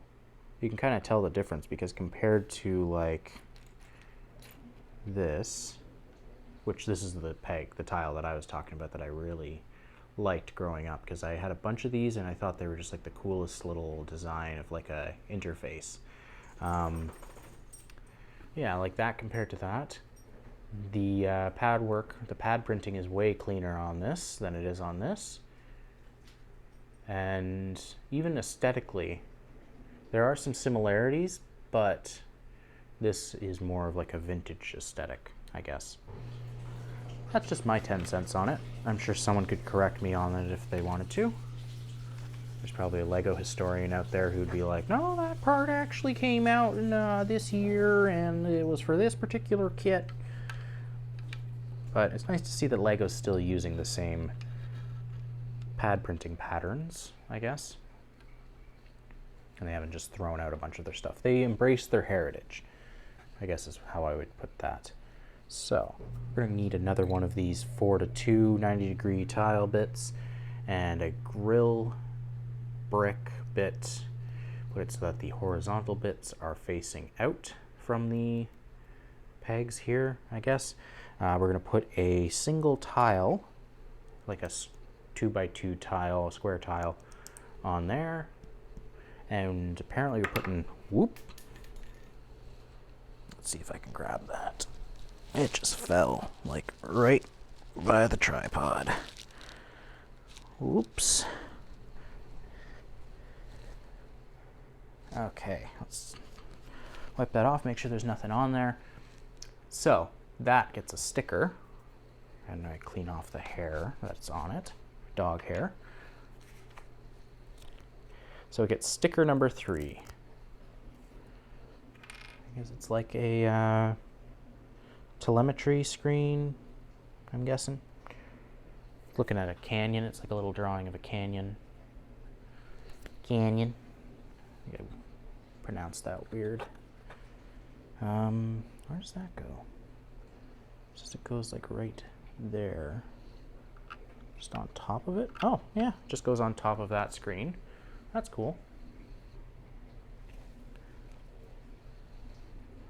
You can kind of tell the difference, because compared to like this, which this is the peg, the tile that I was talking about that I really liked growing up, because I had a bunch of these and I thought they were just like the coolest little design of like a interface. Yeah, like that compared to that. The pad work, the pad printing is way cleaner on this than it is on this. And even aesthetically, there are some similarities, but this is more of like a vintage aesthetic, I guess. That's just my 10 cents on it. I'm sure someone could correct me on it if they wanted to. There's probably a Lego historian out there who'd be like, no, that part actually came out in this year and it was for this particular kit. But it's nice to see that Lego's still using the same pad printing patterns, I guess. And they haven't just thrown out a bunch of their stuff. They embrace their heritage, I guess is how I would put that. So we're going to need another one of these 4-2 90-degree tile bits and a grill brick bit. Put it so that the horizontal bits are facing out from the pegs here, I guess. We're going to put a single tile, like a 2x2 tile, square tile, on there. And apparently we're putting, whoop. Let's see if I can grab that. It just fell, like, right by the tripod. Whoops. Okay, let's wipe that off, make sure there's nothing on there. So, that gets a sticker, and I clean off the hair that's on it, dog hair. So it gets sticker number 3. I guess it's like a telemetry screen, I'm guessing. Looking at a canyon, it's like a little drawing of a canyon. Canyon. I gotta pronounce that weird. Where does that go? Just it goes like right there. Just on top of it. Oh, yeah, just goes on top of that screen. That's cool.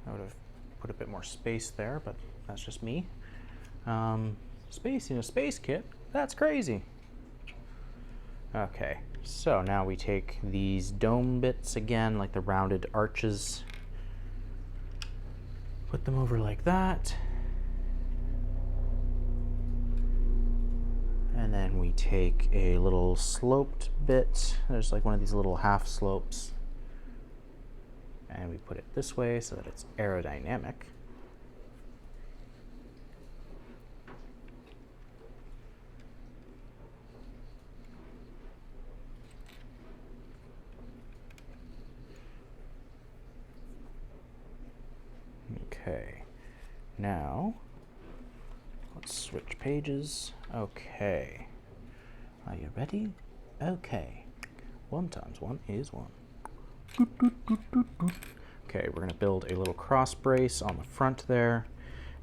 I would have put a bit more space there, but that's just me. Space in a space kit? That's crazy. Okay, so now we take these dome bits again, like the rounded arches, put them over like that. And then we take a little sloped bit. There's like one of these little half slopes. And we put it this way so that it's aerodynamic. Okay, now let's switch pages. Okay, are you ready? Okay, 1 times 1 is 1. Okay, we're going to build a little cross brace on the front there,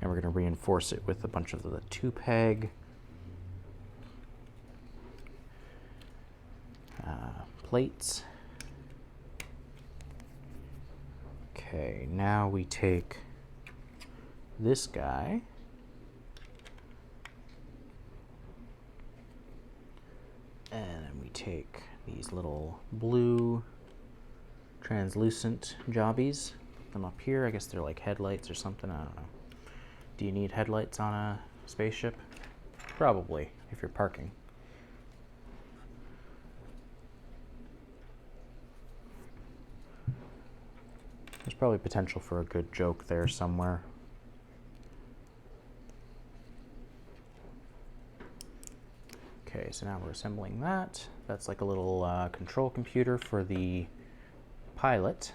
and we're going to reinforce it with a bunch of the 2-peg plates. Okay, now we take this guy and we take these little blue translucent jobbies, put them up here. I guess they're like headlights or something, I don't know. Do you need headlights on a spaceship? Probably, if you're parking. There's probably potential for a good joke there somewhere. Okay, so now we're assembling that. That's like a little control computer for the pilot.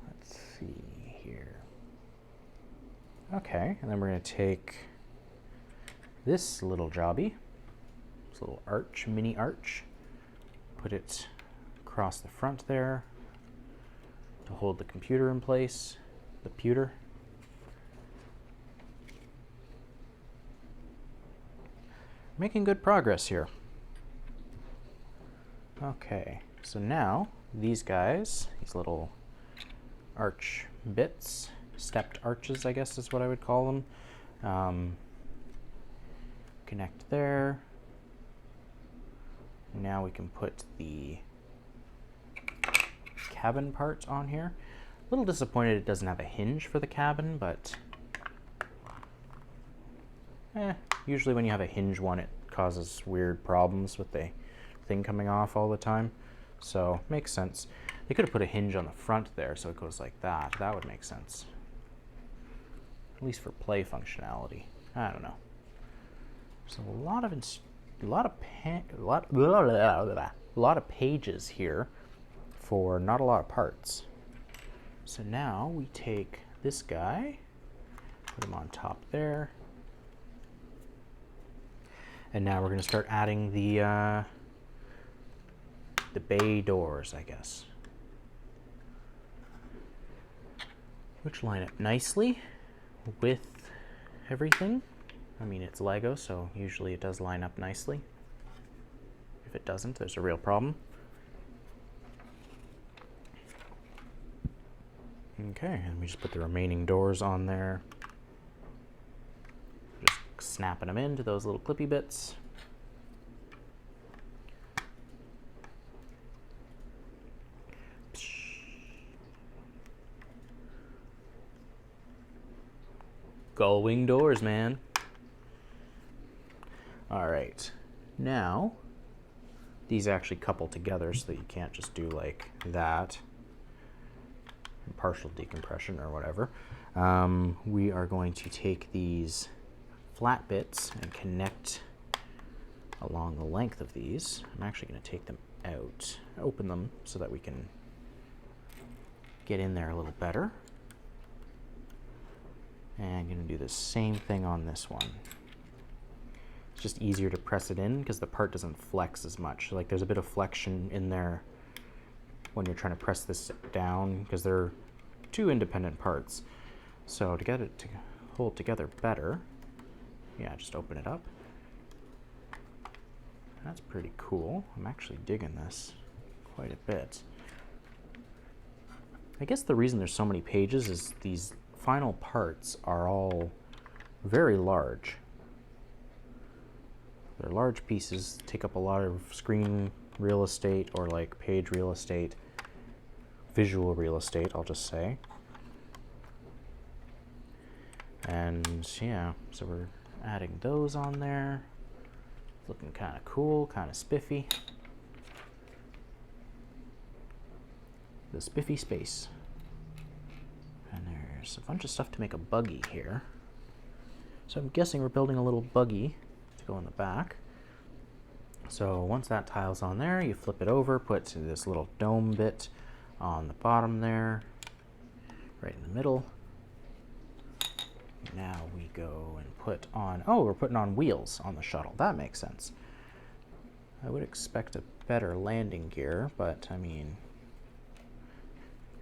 Let's see here. Okay, and then we're going to take this little jobby, this little arch, mini arch, put it across the front there to hold the computer in place, the pewter. Making good progress here. Okay, so now these guys, these little arch bits, stepped arches I guess is what I would call them, connect there. Now we can put the cabin part on here. A little disappointed it doesn't have a hinge for the cabin, but usually when you have a hinge one, it causes weird problems with the thing coming off all the time. So, makes sense. They could have put a hinge on the front there so it goes like that. That would make sense. At least for play functionality. I don't know. There's a lot of pages here for not a lot of parts. So now we take this guy, put him on top there, and now we're going to start adding the bay doors, I guess, which line up nicely with everything. I mean, it's Lego, so usually it does line up nicely. If it doesn't, there's a real problem. Okay, and we just put the remaining doors on there. Just snapping them into those little clippy bits. Gull-wing doors, man. All right, now these actually couple together so that you can't just do like that, partial decompression or whatever. We are going to take these flat bits and connect along the length of these. I'm actually going to take them out, open them so that we can get in there a little better. And I'm going to do the same thing on this one. It's just easier to press it in because the part doesn't flex as much. Like there's a bit of flexion in there when you're trying to press this down because they're two independent parts. So to get it to hold together better, yeah, just open it up. That's pretty cool. I'm actually digging this quite a bit. I guess the reason there's so many pages is these final parts are all very large. They're large pieces, take up a lot of screen real estate or like page real estate, visual real estate, I'll just say. And yeah, so we're adding those on there. Looking kind of cool, kind of spiffy. The spiffy space. And there's a bunch of stuff to make a buggy here. So I'm guessing we're building a little buggy to go in the back. So once that tile's on there, you flip it over, put this little dome bit on the bottom there, right in the middle. Now we go and put on, oh, we're putting on wheels on the shuttle. That makes sense. I would expect a better landing gear, but I mean,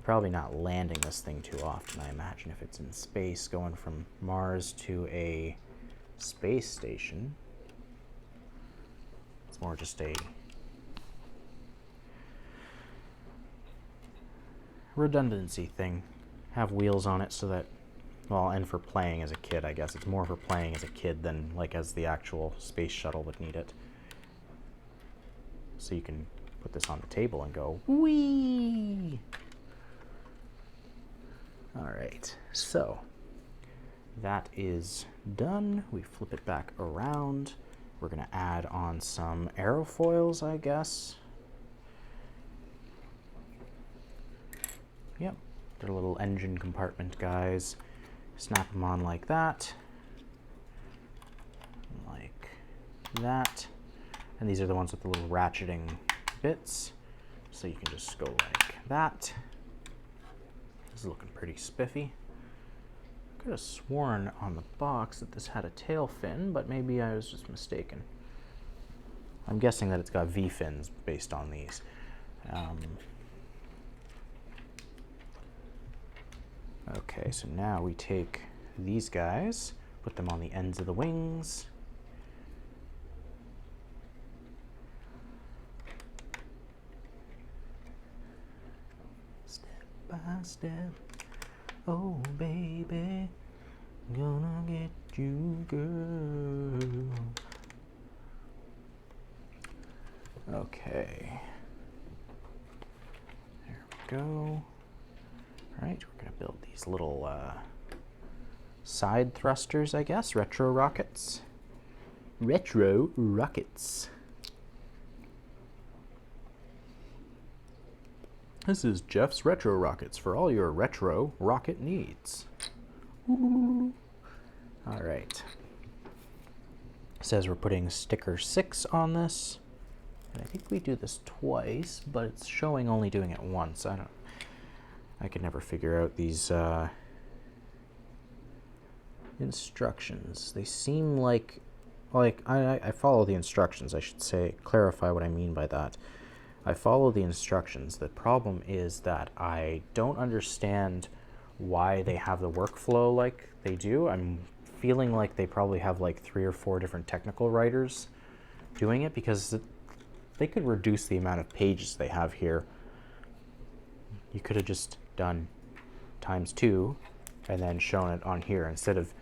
probably not landing this thing too often, I imagine, if it's in space going from Mars to a space station. It's more just a redundancy thing. Have wheels on it so that, well, and for playing as a kid, I guess. It's more for playing as a kid than like as the actual space shuttle would need it. So you can put this on the table and go, whee! All right, so that is done. We flip it back around. We're gonna add on some aerofoils, I guess. Yep, they're little engine compartment guys. Snap them on like that. Like that. And these are the ones with the little ratcheting bits. So you can just go like that. This is looking pretty spiffy. I could have sworn on the box that this had a tail fin, but maybe I was just mistaken. I'm guessing that it's got V-fins based on these. Okay, so now we take these guys, put them on the ends of the wings. Step by step, oh baby, gonna get you, girl. Okay. There we go. All right, we're gonna build these little side thrusters, I guess, retro rockets. Retro rockets. This is Jeff's Retro Rockets for all your retro rocket needs. Ooh. All right. It says we're putting sticker 6 on this. And I think we do this twice, but it's showing only doing it once. I could never figure out these instructions. They seem like I follow the instructions, I should say, clarify what I mean by that. I follow the instructions. The problem is that I don't understand why they have the workflow like they do. I'm feeling like they probably have like 3 or 4 different technical writers doing it, because they could reduce the amount of pages they have here. You could have just done ×2 and then shown it on here instead of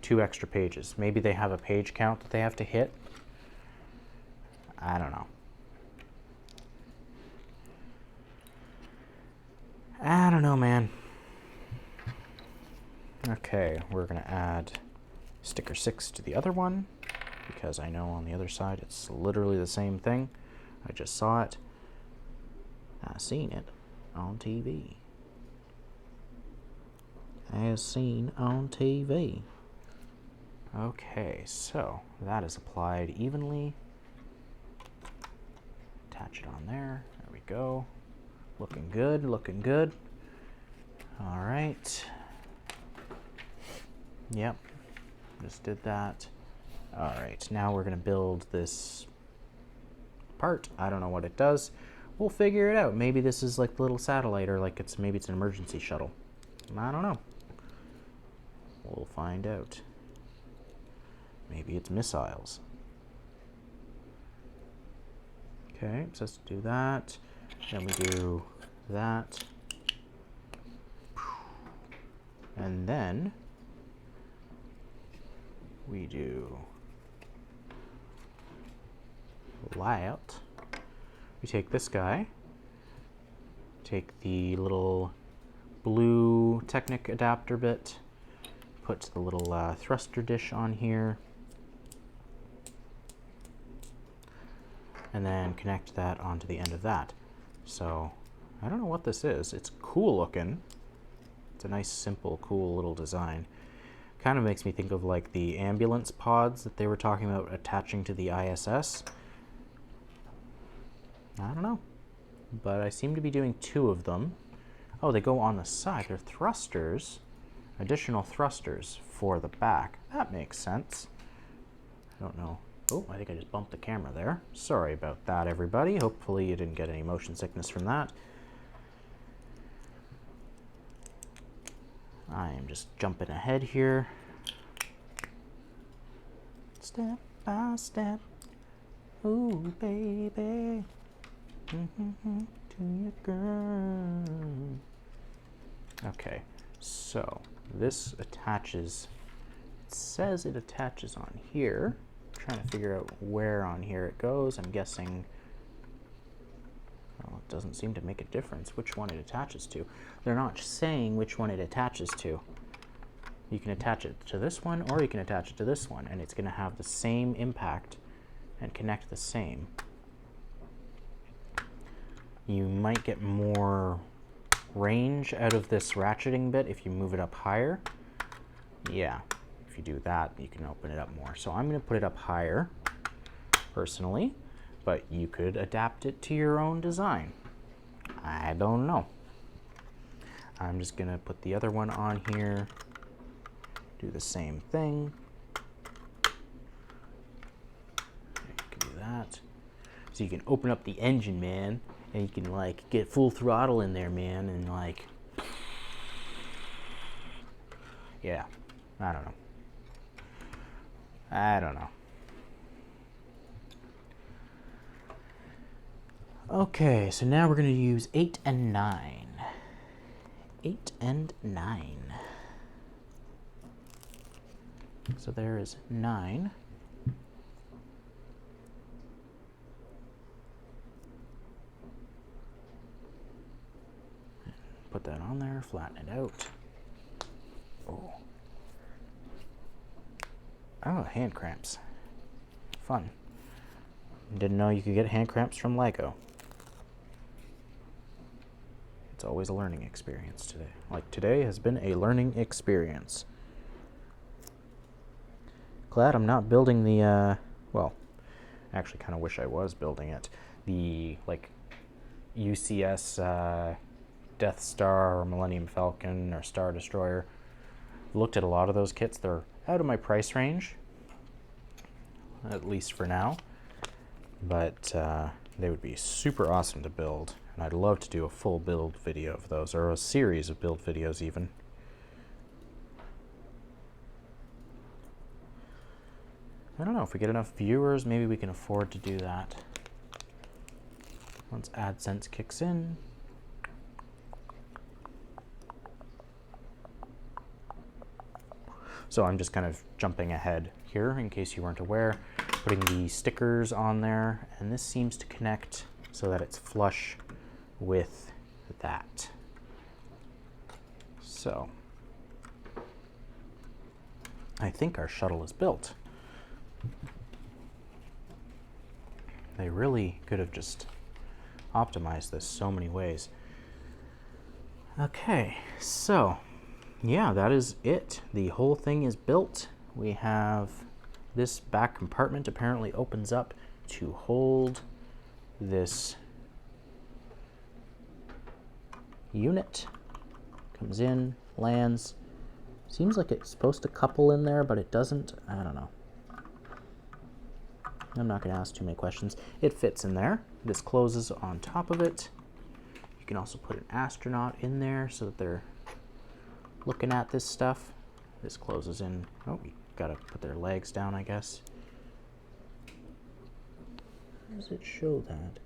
2 extra pages. Maybe they have a page count that they have to hit. I don't know. I don't know, man. Okay, we're gonna add sticker 6 to the other one, because I know on the other side it's literally the same thing. I just saw it. I seen it on TV. As seen on TV. Okay, so that is applied evenly. Attach it on there. There we go. Looking good, looking good. All right. Yep, just did that. All right, now we're gonna build this part. I don't know what it does. We'll figure it out. Maybe this is like the little satellite, or like maybe it's an emergency shuttle. I don't know. We'll find out. Maybe it's missiles. Okay, so let's do that. Then we do that. And then we do layout. We take this guy, take the little blue Technic adapter bit, put the little thruster dish on here, and then connect that onto the end of that. So I don't know what this is. It's cool looking. It's a nice, simple, cool little design. Kind of makes me think of like the ambulance pods that they were talking about attaching to the ISS. I don't know, but I seem to be doing 2 of them. Oh, they go on the side. They're thrusters, additional thrusters for the back. That makes sense. I don't know. Oh, I think I just bumped the camera there. Sorry about that, everybody. Hopefully you didn't get any motion sickness from that. I am just jumping ahead here. Step by step. Ooh, baby. To your girl. Okay, so this attaches. It says it attaches on here. I'm trying to figure out where on here it goes. I'm guessing. Well, it doesn't seem to make a difference which one it attaches to. They're not saying which one it attaches to. You can attach it to this one, or you can attach it to this one, and it's going to have the same impact and connect the same. You might get more range out of this ratcheting bit if you move it up higher. Yeah, if you do that, you can open it up more. So I'm going to put it up higher, personally, but you could adapt it to your own design. I don't know. I'm just going to put the other one on here, do the same thing. You can do that. So you can open up the engine, man. And you can like get full throttle in there, man, and like, yeah, I don't know. I don't know. Okay, so now we're going to use 8 and 9. 8 and 9. So there is 9. put that on there, flatten it out. Oh. Oh, hand cramps. Fun. Didn't know you could get hand cramps from Lego. It's always a learning experience today. Like today has been a learning experience. Glad I'm not building the, well, actually kind of wish I was building it. The, like, UCS Death Star or Millennium Falcon or Star Destroyer. Looked at a lot of those kits. They're out of my price range, at least for now. But they would be super awesome to build. And I'd love to do a full build video of those, or a series of build videos even. I don't know, if we get enough viewers, maybe we can afford to do that. Once AdSense kicks in. So I'm just kind of jumping ahead here in case you weren't aware, putting the stickers on there, and this seems to connect so that it's flush with that. So I think our shuttle is built. They really could have just optimized this so many ways. Okay, so yeah, that is it. The whole thing is built. We have this back compartment apparently opens up to hold this unit. Comes in, lands. Seems like it's supposed to couple in there, but it doesn't. I don't know. I'm not going to ask too many questions. It fits in there. This closes on top of it. You can also put an astronaut in there so that they're looking at this stuff. This closes in. Oh, you gotta put their legs down, I guess. How does it show that?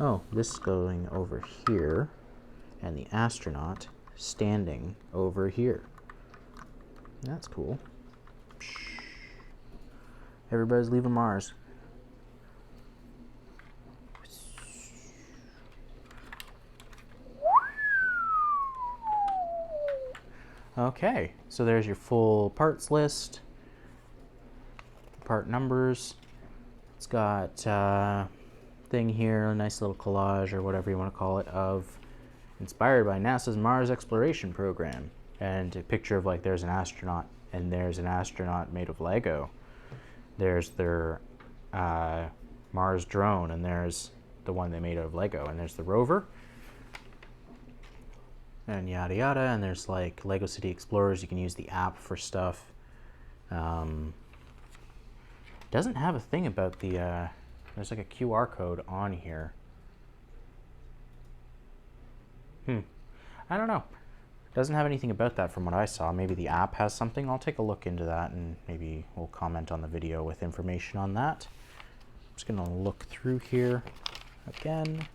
Oh, this is going over here, and the astronaut standing over here. That's cool. Everybody's leaving Mars. Okay, so there's your full parts list, part numbers. It's got thing here, a nice little collage or whatever you want to call it, of inspired by NASA's Mars exploration program, and a picture of, like, there's an astronaut, and there's an astronaut made of Lego. There's their Mars drone, and there's the one they made out of Lego, and there's the rover, and yada yada, and there's like Lego City Explorers. You can use the app for stuff. Doesn't have a thing about the there's like a QR code on here. I don't know. Doesn't have anything about that from what I saw. Maybe the app has something. I'll take a look into that, and maybe we'll comment on the video with information on that. I'm just gonna look through here again.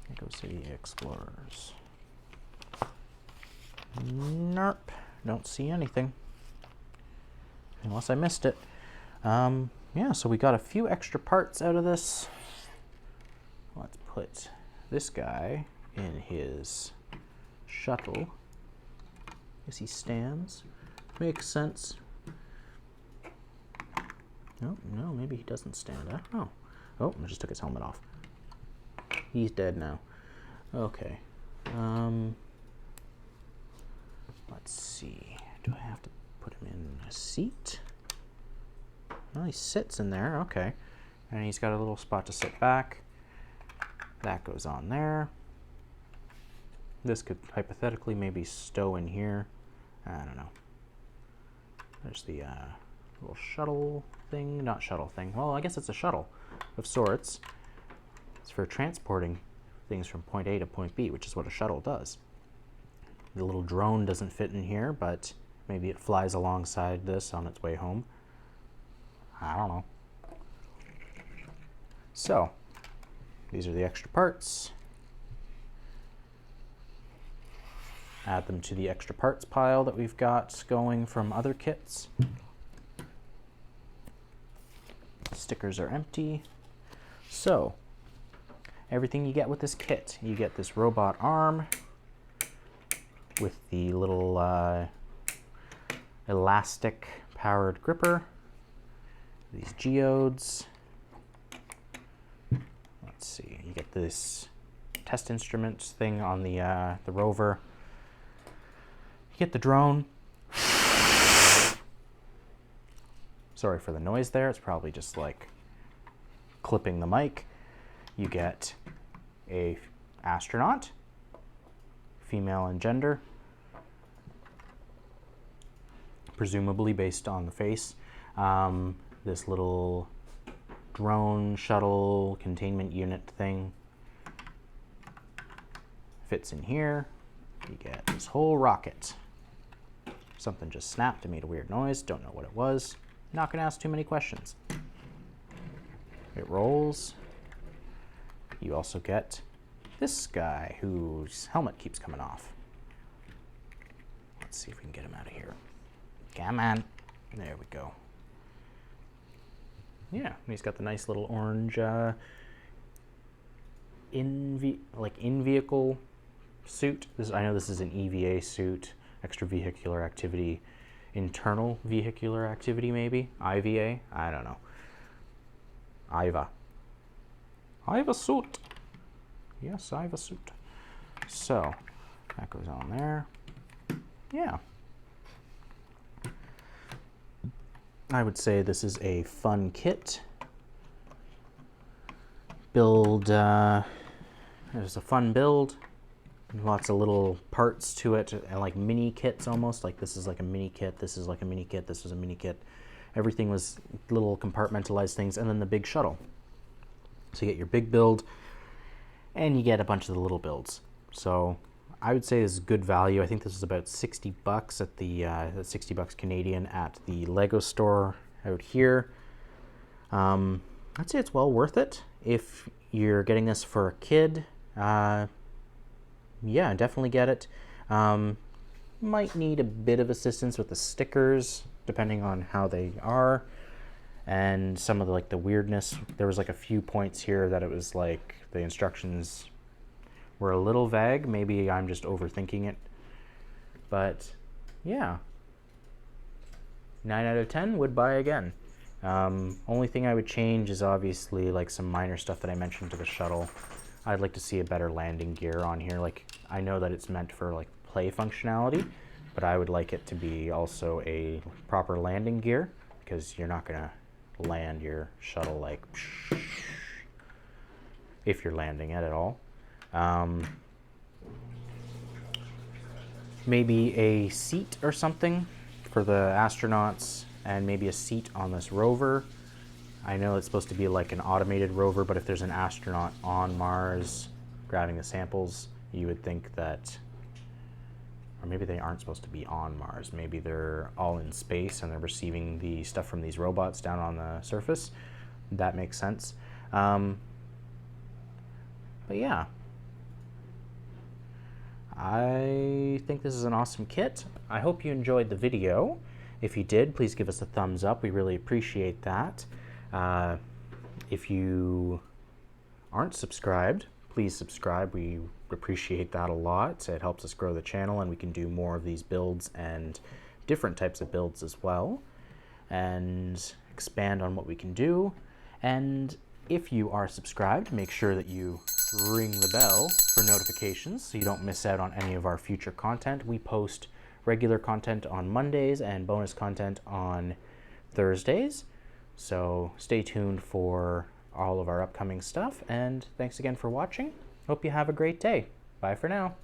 Lego City Explorers. Nope, don't see anything. Unless I missed it. Yeah, so we got a few extra parts out of this. Let's put this guy in his shuttle. As he stands. Makes sense. No, maybe he doesn't stand. I don't know. Oh, I just took his helmet off. He's dead now. Okay. Let's see. Do I have to put him in a seat? Well, he sits in there. Okay. And he's got a little spot to sit back. That goes on there. This could hypothetically maybe stow in here. I don't know. There's the little shuttle thing. Not shuttle thing. Well, I guess it's a shuttle of sorts. It's for transporting things from point A to point B, which is what a shuttle does. The little drone doesn't fit in here, but maybe it flies alongside this on its way home. I don't know. So, these are the extra parts. Add them to the extra parts pile that we've got going from other kits. Stickers are empty. So, everything you get with this kit. You get this robot arm, with the little elastic powered gripper, these geodes. Let's see, you get this test instruments thing on the rover. You get the drone. Sorry for the noise there, it's probably just like clipping the mic. You get a astronaut, female in gender, presumably based on the face. This little drone shuttle containment unit thing fits in here. You get this whole rocket. Something just snapped and made a weird noise. Don't know what it was. Not gonna ask too many questions. It rolls. You also get this guy whose helmet keeps coming off. Let's see if we can get him out of here. Come on. There we go. Yeah, he's got the nice little orange in-vehicle suit. I know this is an EVA suit, extravehicular activity, internal vehicular activity maybe, IVA, I don't know. IVA. I have a suit. Yes, I have a suit. So, that goes on there. Yeah. I would say this is a fun kit. Build, there's a fun build. Lots of little parts to it, and like mini kits almost. Like this is like a mini kit, this is like a mini kit, this is a mini kit. Everything was little compartmentalized things, and then the big shuttle. So you get your big build, and you get a bunch of the little builds. So I would say this is good value. I think this is about 60 bucks at the 60 bucks Canadian at the Lego store out here. I'd say it's well worth it if you're getting this for a kid. Yeah, definitely get it. Might need a bit of assistance with the stickers, depending on how they are, and some of the weirdness. There was like a few points here that it was like the instructions were a little vague. Maybe I'm just overthinking it, but yeah, 9 out of 10 would buy again. Only thing I would change is obviously like some minor stuff that I mentioned to the shuttle. I'd like to see a better landing gear on here. Like, I know that it's meant for like play functionality, but I would like it to be also a proper landing gear, because you're not gonna land your shuttle like if you're landing it at all. Maybe a seat or something for the astronauts, and maybe a seat on this rover. I know it's supposed to be like an automated rover, but if there's an astronaut on Mars grabbing the samples, you would think that, or maybe they aren't supposed to be on Mars. Maybe they're all in space and they're receiving the stuff from these robots down on the surface. That makes sense. But yeah, I think this is an awesome kit. I hope you enjoyed the video. If you did, please give us a thumbs up. We really appreciate that. If you aren't subscribed, please subscribe. We appreciate that a lot. It helps us grow the channel, and we can do more of these builds and different types of builds as well, and expand on what we can do. And if you are subscribed, make sure that you ring the bell for notifications so you don't miss out on any of our future content. We post regular content on Mondays and bonus content on Thursdays. So stay tuned for all of our upcoming stuff, and thanks again for watching. Hope you have a great day. Bye for now.